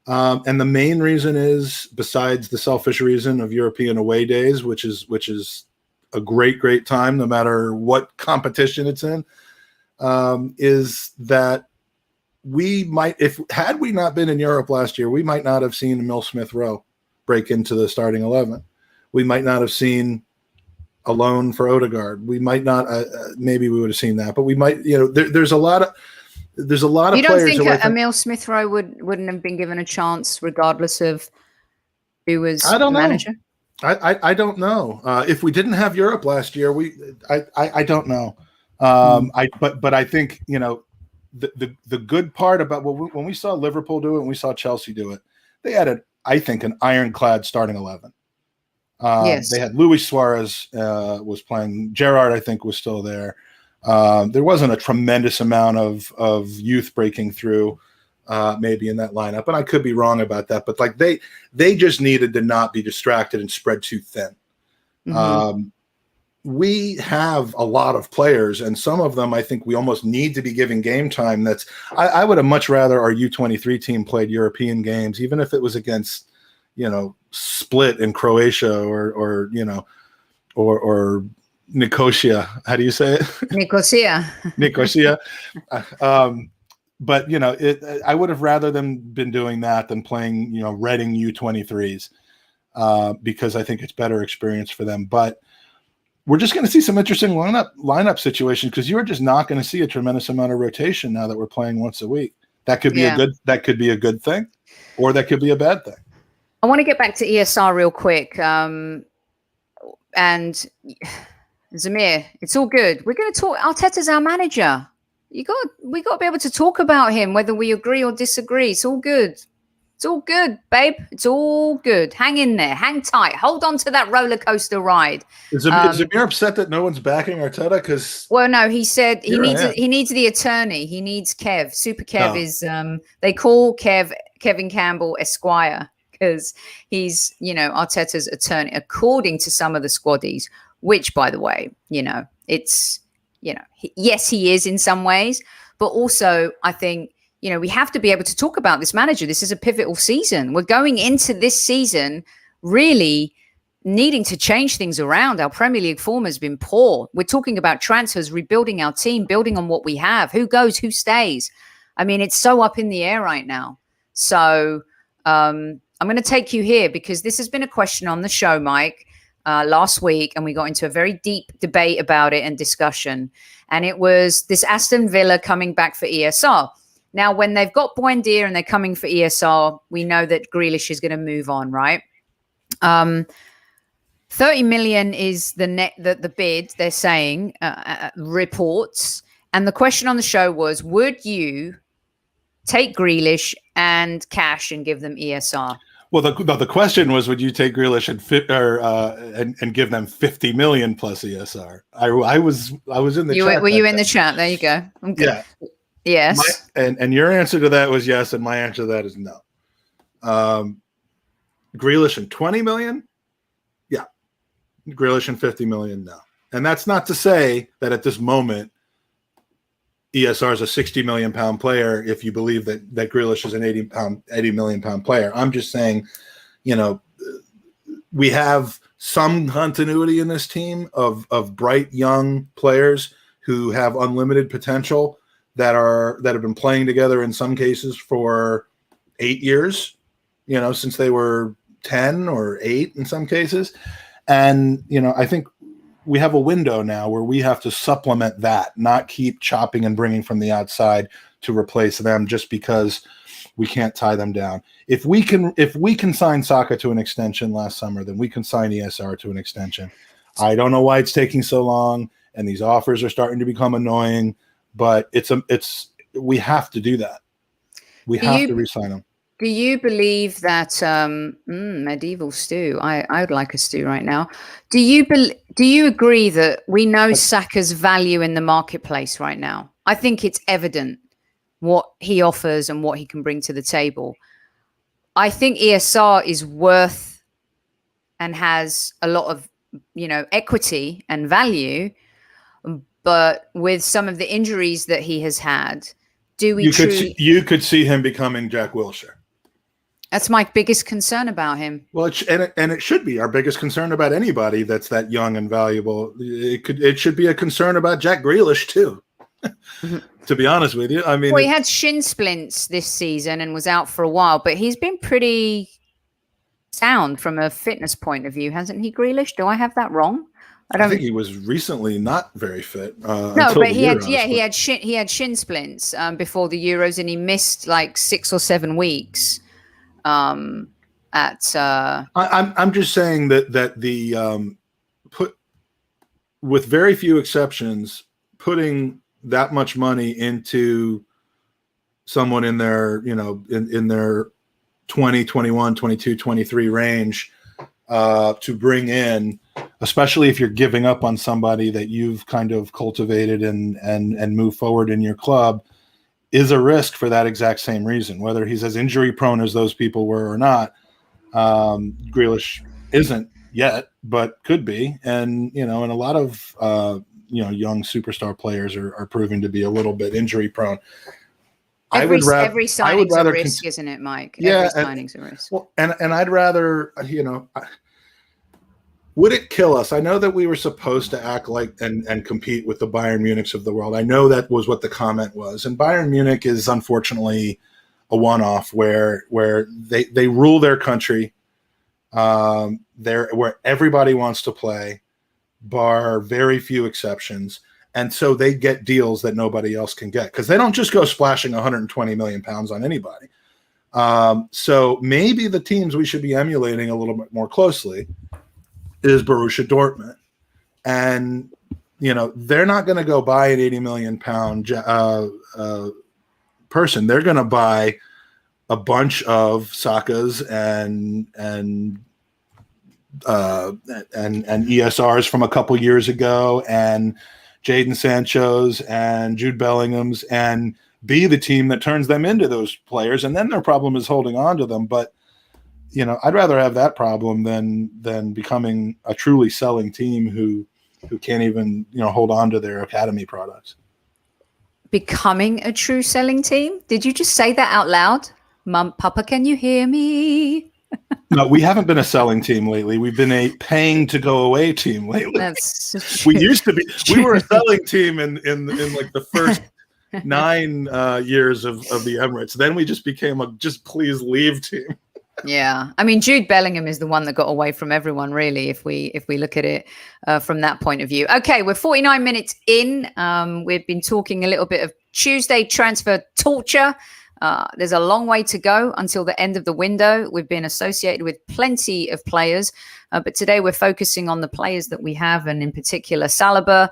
And the main reason is, besides the selfish reason of European away days, which is a great time, no matter what competition it's in, is that we might, had we not been in Europe last year, we might not have seen Emil Smith-Rowe break into the starting 11. We might not have seen a loan for Odegaard. We might not, maybe we would have seen that, but we might, there's a lot of players. You don't think Emil Smith-Rowe wouldn't have been given a chance regardless of who was the manager? I don't know. If we didn't have Europe last year, I don't know. But I think, the good part about when we saw Liverpool do it and we saw Chelsea do it, they had I think an ironclad starting 11. Yes. They had Luis Suarez was playing. Gerrard, I think, was still there. There wasn't a tremendous amount of youth breaking through, maybe in that lineup, and I could be wrong about that. But like they just needed to not be distracted and spread too thin. Mm-hmm. We have a lot of players, and some of them I think we almost need to be giving game time. I would have much rather our U23 team played European games, even if it was against, Split in Croatia or Nicosia. How do you say it? Nicosia. But I would have rather them been doing that than playing, Reading U23s, because I think it's better experience for them. But we're just going to see some interesting lineup situations, because you're just not going to see a tremendous amount of rotation now that we're playing once a week. That could be that could be a good thing, or that could be a bad thing. I want to get back to ESR real quick. And Zamir, it's all good. We're going to talk. Arteta's our manager. We got to be able to talk about him, whether we agree or disagree. It's all good. It's all good, babe. It's all good. Hang in there. Hang tight. Hold on to that roller coaster ride. Is Zamir upset that no one's backing Arteta? No, he said he needs the attorney. He needs Kev. Super Kev is they call Kevin Campbell Esquire, because he's, Arteta's attorney, according to some of the squaddies, which, by the way, it's, yes, he is in some ways, but also I think, we have to be able to talk about this manager. This is a pivotal season. We're going into this season really needing to change things around. Our Premier League form has been poor. We're talking about transfers, rebuilding our team, building on what we have. Who goes, who stays? I mean, it's so up in the air right now. So I'm going to take you here, because this has been a question on the show, Mike, last week, and we got into a very deep debate about it and discussion. And it was this Aston Villa coming back for ESR. Now, when they've got Buendia and they're coming for ESR, we know that Grealish is going to move on, right? 30 million is the bid, they're saying, reports. And the question on the show was, would you take Grealish and cash and give them ESR? Well, the question was, would you take Grealish and give them 50 million plus ESR? I was in the chat. Were you in the chat? There you go. I'm good. Yeah. Yes. And your answer to that was yes, and my answer to that is no. Grealish and 20 million? Yeah. Grealish and 50 million? No. And that's not to say that at this moment ESR is a 60 million pound player if you believe that Grealish is an 80 million pound player. I'm just saying, we have some continuity in this team of bright young players who have unlimited potential that have been playing together in some cases for 8 years, since they were 10 or 8 in some cases. And, I think we have a window now where we have to supplement that, not keep chopping and bringing from the outside to replace them just because we can't tie them down. If we can sign Saka to an extension last summer, then we can sign ESR to an extension. I don't know why it's taking so long, and these offers are starting to become annoying, but we have to do that. We have to re-sign them. Do you believe that medieval stew? I would like a stew right now. Do you agree that we know Saka's value in the marketplace right now? I think it's evident what he offers and what he can bring to the table. I think ESR is worth and has a lot of equity and value, but with some of the injuries that he has had, you could see him becoming Jack Wilshere. That's my biggest concern about him. Well, it should be our biggest concern about anybody that's that young and valuable. It should be a concern about Jack Grealish too. To be honest with you, I mean, he had shin splints this season and was out for a while, but he's been pretty sound from a fitness point of view, hasn't he, Grealish? Do I have that wrong? I think he was recently not very fit. No, but he had shin splints before the Euros, and he missed like 6 or 7 weeks. I'm just saying that the with very few exceptions, putting that much money into someone in their in their 20, 21, 22, 23 range to bring in, especially if you're giving up on somebody that you've kind of cultivated and move forward in your club, is a risk for that exact same reason. Whether he's as injury prone as those people were or not, Grealish isn't yet, but could be. And and a lot of young superstar players are proving to be a little bit injury prone. Every signing's a risk, isn't it, Mike? Yeah, every signing's a risk. Well, and I'd rather would it kill us? I know that we were supposed to act like and compete with the Bayern Munichs of the world. I know that was what the comment was. And Bayern Munich is unfortunately a one-off where they rule their country. They're where everybody wants to play, bar very few exceptions. And so they get deals that nobody else can get because they don't just go splashing 120 million pounds on anybody. So maybe the teams we should be emulating a little bit more closely is Borussia Dortmund. And, they're not going to go buy an 80 million pound person. They're going to buy a bunch of Sakas and ESRs from a couple years ago and Jadon Sancho's and Jude Bellingham's and be the team that turns them into those players. And then their problem is holding on to them. But, I'd rather have that problem than becoming a truly selling team who can't even, hold on to their academy products. Becoming a true selling team? Did you just say that out loud? Mum, Papa, can you hear me? No, we haven't been a selling team lately. We've been a paying to go away team lately. We used to be. We were a selling team in like the first 9 years of the Emirates. Then we just became a just please leave team. Yeah, I mean, Jude Bellingham is the one that got away from everyone, really, if we look at it from that point of view. Okay, we're 49 minutes in. We've been talking a little bit of Tuesday transfer torture. There's a long way to go until the end of the window. We've been associated with plenty of players, but today we're focusing on the players that we have, and in particular Saliba.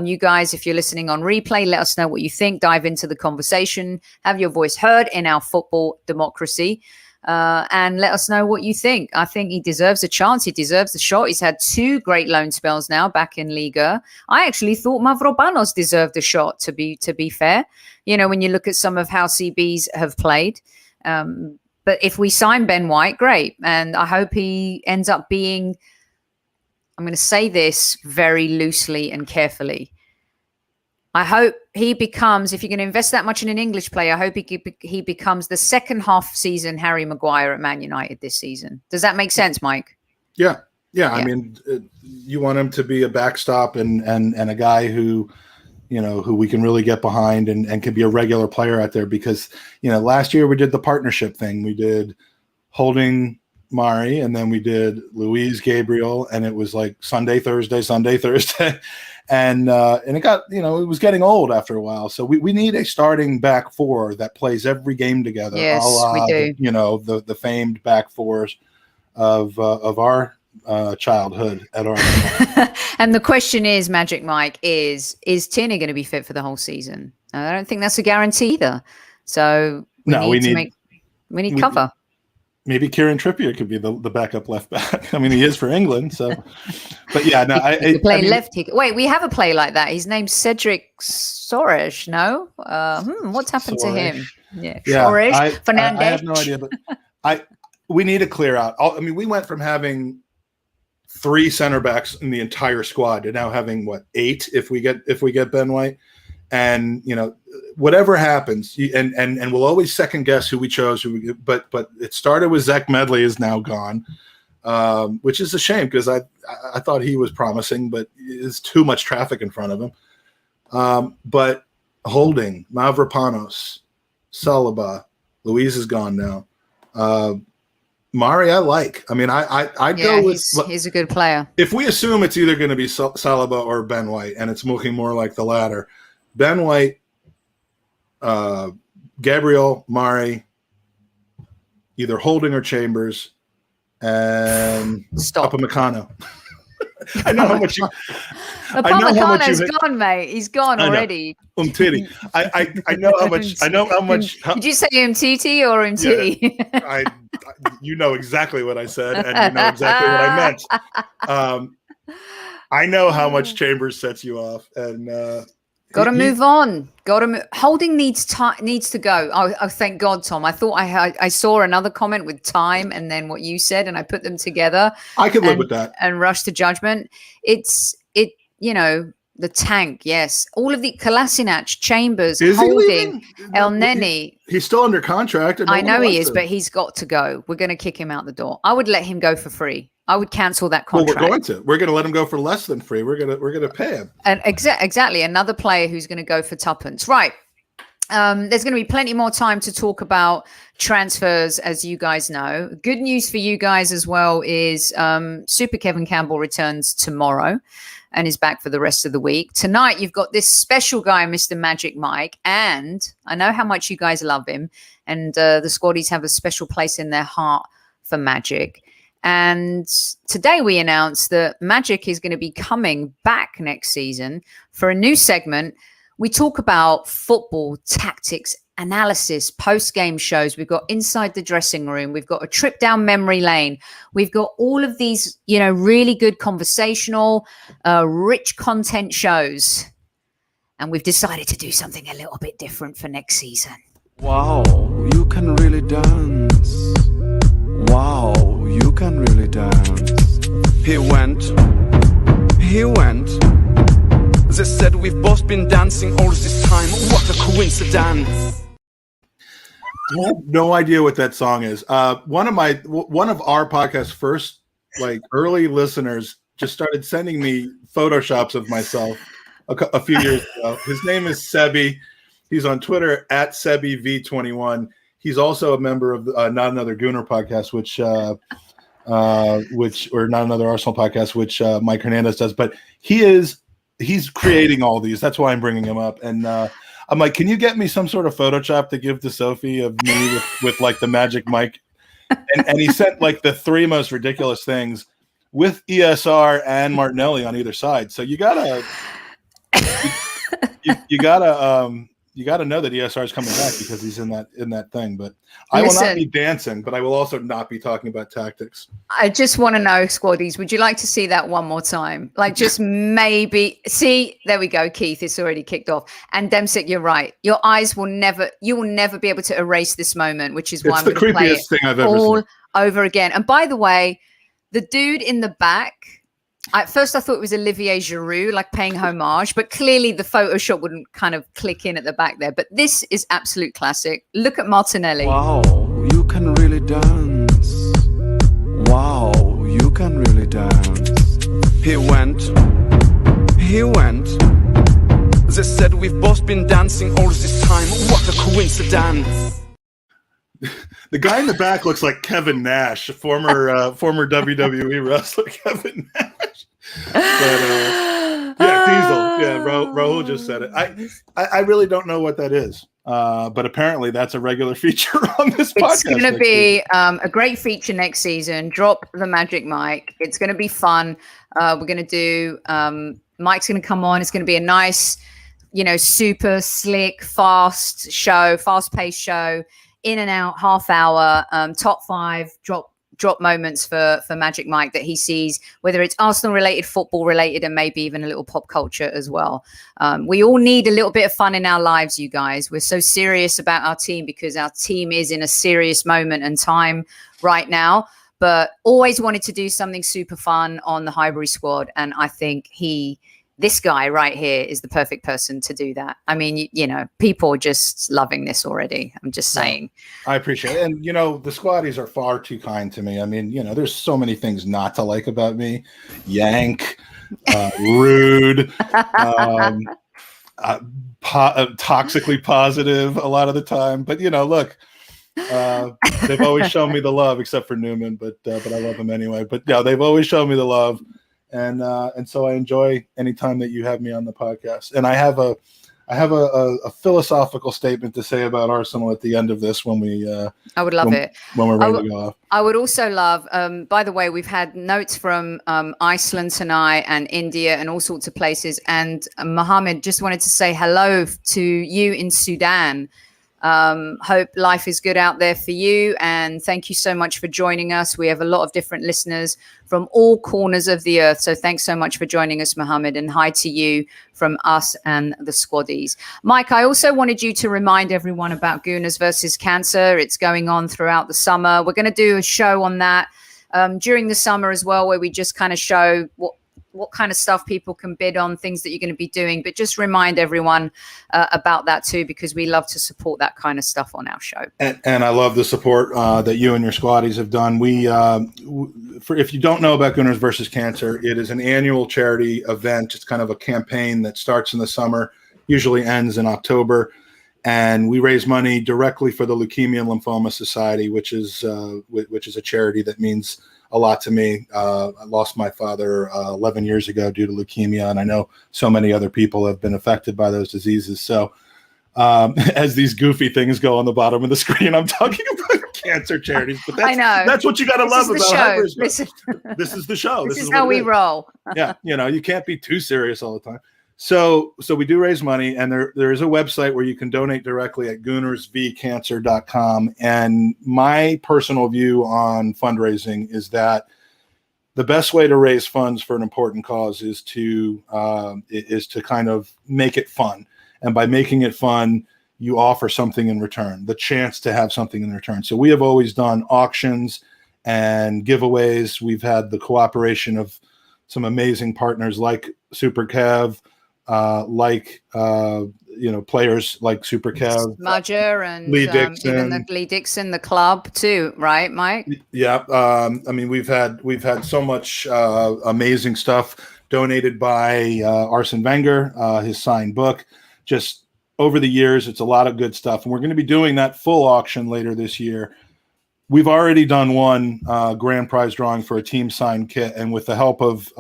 You guys, if you're listening on replay, let us know what you think. Dive into the conversation. Have your voice heard in our football democracy. And let us know what you think. I think he deserves a chance. He deserves a shot. He's had 2 great loan spells now back in Liga. I actually thought Mavropanos deserved a shot, to be fair. When you look at some of how CBs have played. But if we sign Ben White, great. And I hope he ends up being, I'm going to say this very loosely and carefully. I hope he becomes, if you're going to invest that much in an English player, I hope he becomes the second half season Harry Maguire at Man United this season. Does that make sense, Mike? Yeah. I mean, you want him to be a backstop and a guy who we can really get behind and can be a regular player out there because, last year we did the partnership thing. We did Holding Mari, and then we did Luis Gabriel, and it was like Sunday, Thursday. And it got, it was getting old after a while. So we need a starting back four that plays every game together. Yes, we do. The famed back fours of our childhood at our And the question is, Magic Mike, is Tierney going to be fit for the whole season? I don't think that's a guarantee either. So we need cover. Maybe Kieran Trippier could be the backup left back. I mean, he is for England, so. But yeah, no, he play left. Wait, we have a play like that. His name's Cedric Soares. No, what's happened to him? Yeah, Soares, Fernandez. I have no idea, but we need to clear out. We went from having 3 center backs in the entire squad to now having 8 if we get Ben White. And whatever happens, and we'll always second guess who we chose. But it started with Zach Medley is now gone, which is a shame because I thought he was promising, but there's too much traffic in front of him. But Holding, Mavropanos, Saliba, Luis is gone now. Mari, I like. I mean, I'd go with. He's a good player. If we assume it's either going to be Saliba or Ben White, and it's looking more like the latter. Ben White, Gabriel, Mari, either Holding or Chambers, and Upamecano. I know how much you. Upamecano's gone, mate. He's gone already. Umtiti. I know how much. I know how much. Did you say Umtiti or Umtiti? Yeah, you know exactly what I said, and you know exactly what I meant. I know how much Chambers sets you off, and. Got to move on. Holding needs to go. Oh, thank God, Tom. I thought I saw another comment with time and then what you said, and I put them together. I could live with that. And rush to judgment. The tank. Yes, all of the Kolasinac, Chambers, Holding, El Neni. He's still under contract. I know he is, but he's got to go. We're going to kick him out the door. I would let him go for free. I would cancel that contract. Well, we're going to let him go for less than free. We're going to pay him. And exactly, another player who's going to go for tuppence. Right. There's going to be plenty more time to talk about transfers, as you guys know. Good news for you guys as well is Super Kevin Campbell returns tomorrow and is back for the rest of the week. Tonight, you've got this special guy, Mr. Magic Mike, and I know how much you guys love him, and the squaddies have a special place in their heart for Magic. And today we announced that Magic is going to be coming back next season for a new segment. We talk about football, tactics, analysis, post-game shows. We've got Inside the Dressing Room. We've got a trip down memory lane. We've got all of these, really good conversational, rich content shows. And we've decided to do something a little bit different for next season. Wow, you can really dance. Wow, you can really dance. He went. They said we've both been dancing all this time. What a coincidence. I have no idea what that song is. One of our podcast's first early listeners just started sending me photoshops of myself a few years ago. His name is Sebi. He's on Twitter at SebiV21. He's also a member of Not Another Gooner Podcast, or Not Another Arsenal Podcast, which Mike Hernandez does. But he's creating all these. That's why I'm bringing him up. And I'm like, can you get me some sort of Photoshop to give to Sophie of me with the Magic Mike? And he sent the 3 most ridiculous things with ESR and Martinelli on either side. So you gotta you gotta know that ESR is coming back because he's in that thing. But I will not be dancing, but I will also not be talking about tactics. I just want to know, squaddies, would you like to see that one more time? Like, just maybe. See, there we go, Keith. It's already kicked off. And Demsic, you're right. You will never be able to erase this moment, which is why it's the creepiest thing I've ever seen. Over again. And by the way, the dude in the back. At first, I thought it was Olivier Giroud, like paying homage, but clearly the Photoshop wouldn't kind of click in at the back there. But this is absolute classic. Look at Martinelli. Wow, you can really dance. Wow, you can really dance. He went. They said we've both been dancing all this time. What a coincidence. The guy in the back looks like Kevin Nash, former WWE wrestler Kevin Nash. But Diesel. Yeah, Rahul just said it. I really don't know what that is. But apparently that's a regular feature on this podcast. It's going to be a great feature next season. Drop the magic mic. It's going to be fun. We're going to do Mike's going to come on. It's going to be a nice, super slick, fast-paced show. In and out, half hour, top 5 drop moments for Magic Mike that he sees, whether it's Arsenal related, football related, and maybe even a little pop culture as well. We all need a little bit of fun in our lives, you guys. We're so serious about our team because our team is in a serious moment and time right now, but always wanted to do something super fun on the Highbury squad. And I think this guy right here is the perfect person to do that. I mean, people are just loving this already. I'm just saying. I appreciate it. And, the squaddies are far too kind to me. I mean, there's so many things not to like about me. Yank, rude, toxically positive a lot of the time. But, look, they've always shown me the love, except for Newman, but I love him anyway. But, yeah, they've always shown me the love. And so I enjoy any time that you have me on the podcast. And I have a philosophical statement to say about Arsenal at the end of this when I would love it when we're ready to go off. I would also love. By the way, we've had notes from Iceland tonight and India and all sorts of places. And Mohammed just wanted to say hello to you in Sudan. Hope life is good out there for you, and thank you so much for joining us. We have a lot of different listeners from all corners of the earth, so thanks so much for joining us, Mohammed, and hi to you from us and the squaddies. Mike, I also wanted you to remind everyone about Gooners versus Cancer. It's going on throughout the summer. We're going to do a show on that during the summer as well, where we just kind of show what kind of stuff people can bid on, things that you're going to be doing, but just remind everyone about that too, because we love to support that kind of stuff on our show. And I love the support that you and your squaddies have done. If you don't know about Gooners versus Cancer, it is an annual charity event. It's kind of a campaign that starts in the summer, usually ends in October. And we raise money directly for the Leukemia and Lymphoma Society, which is a charity that means a lot to me. I lost my father 11 years ago due to leukemia, and I know so many other people have been affected by those diseases. So as these goofy things go on the bottom of the screen, I'm talking about cancer charities, but that's what you got to love about Highbury. This is the show. This is how we roll. Yeah, you can't be too serious all the time. So we do raise money, and there is a website where you can donate directly at goonersvcancer.com. And my personal view on fundraising is that the best way to raise funds for an important cause is to kind of make it fun. And by making it fun, you offer something in return, the chance to have something in return. So we have always done auctions and giveaways. We've had the cooperation of some amazing partners like Super Kev, players like Super Kev, Mudger, and Lee Dixon, even Lee Dixon, the club too, right, Mike? Yeah. I mean, we've had so much amazing stuff donated by Arsene Wenger, his signed book. Just over the years, it's a lot of good stuff, and we're going to be doing that full auction later this year. We've already done one grand prize drawing for a team signed kit, and with the help of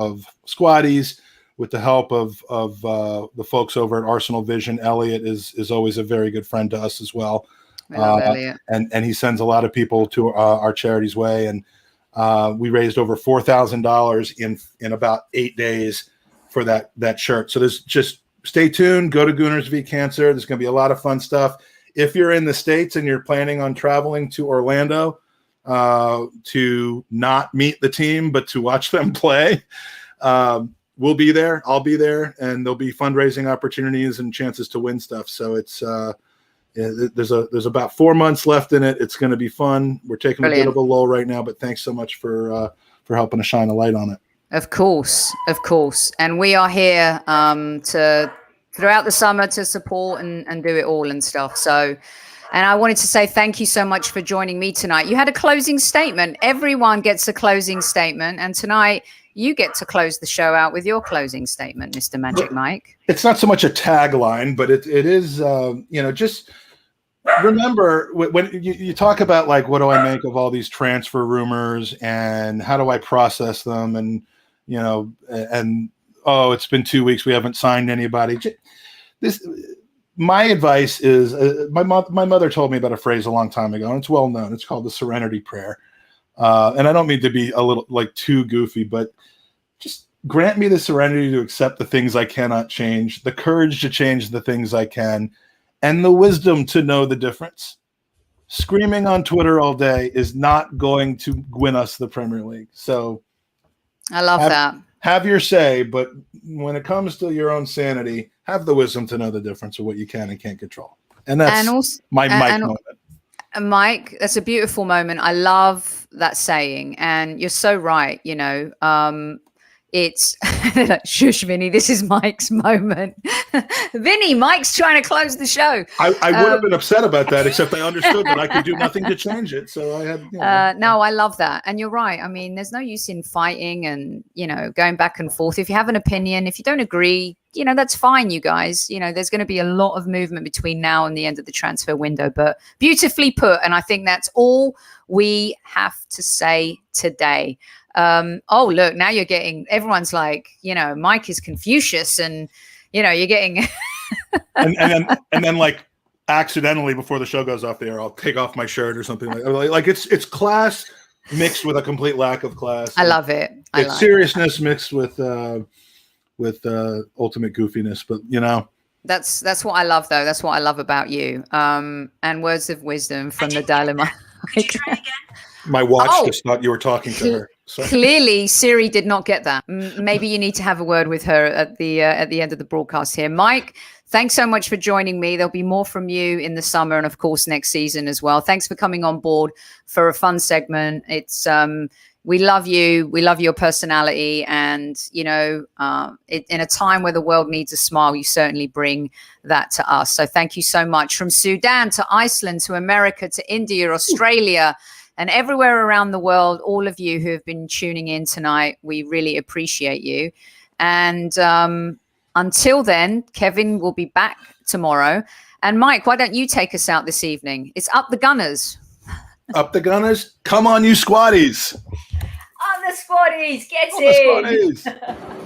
squaddies, with the help of the folks over at Arsenal Vision, Elliot is always a very good friend to us as well. And he sends a lot of people to our charity's way. And we raised over $4,000 in about 8 days for that shirt. So there's just stay tuned. Go to Gooners v Cancer. There's going to be a lot of fun stuff. If you're in the States and you're planning on traveling to Orlando to not meet the team, but to watch them play, we'll be there. I'll be there, and there'll be fundraising opportunities and chances to win stuff. So it's there's about 4 months left in it. It's going to be fun. We're taking a bit of a lull right now, but thanks so much for helping to shine a light on it. Of course. And we are here to throughout the summer to support and do it all and stuff. So, and I wanted to say thank you so much for joining me tonight. You had a closing statement. Everyone gets a closing statement. And tonight you get to close the show out with your closing statement, Mr. Magic Mike. It's not so much a tagline, but it is, just remember when you talk about like, what do I make of all these transfer rumors and how do I process them? And, it's been 2 weeks. We haven't signed anybody. My advice is my mother told me about a phrase a long time ago, and it's well known. It's called the Serenity Prayer. And I don't mean to be a little like too goofy, but just grant me the serenity to accept the things I cannot change, the courage to change the things I can, and the wisdom to know the difference. Screaming on Twitter all day is not going to win us the Premier League. So I love that. Have your say, but when it comes to your own sanity, have the wisdom to know the difference of what you can and can't control. And that's my Mike moment. Mike, that's a beautiful moment. I love that saying. And you're so right. It's shush, Vinny. This is Mike's moment. Vinny, Mike's trying to close the show. I would have been upset about that, except I understood that I could do nothing to change it. So I had. No, I love that, and you're right. I mean, there's no use in fighting and going back and forth. If you have an opinion, if you don't agree, that's fine, you guys. There's going to be a lot of movement between now and the end of the transfer window. But beautifully put, and I think that's all we have to say today. Look, now you're getting, everyone's like, Mike is Confucius, and you're getting and then like accidentally before the show goes off the air, I'll take off my shirt or something like it's class mixed with a complete lack of class. I love it. It's seriousness mixed with ultimate goofiness, but that's what I love, though. That's what I love about you. And words of wisdom from the dilemma. Could you try again? My watch just thought you were talking to her. Sorry. Clearly, Siri did not get that. Maybe you need to have a word with her at the end of the broadcast here. Mike, thanks so much for joining me. There'll be more from you in the summer and, of course, next season as well. Thanks for coming on board for a fun segment. It's we love you. We love your personality. And, in a time where the world needs a smile, you certainly bring that to us. So thank you so much. From Sudan to Iceland to America to India, Australia, and everywhere around the world, all of you who have been tuning in tonight, we really appreciate you. And until then, Kevin will be back tomorrow. And Mike, why don't you take us out this evening? It's Up the Gunners. Up the Gunners. Come on, you squaddies. On the squaddies. Get in. The squaddies.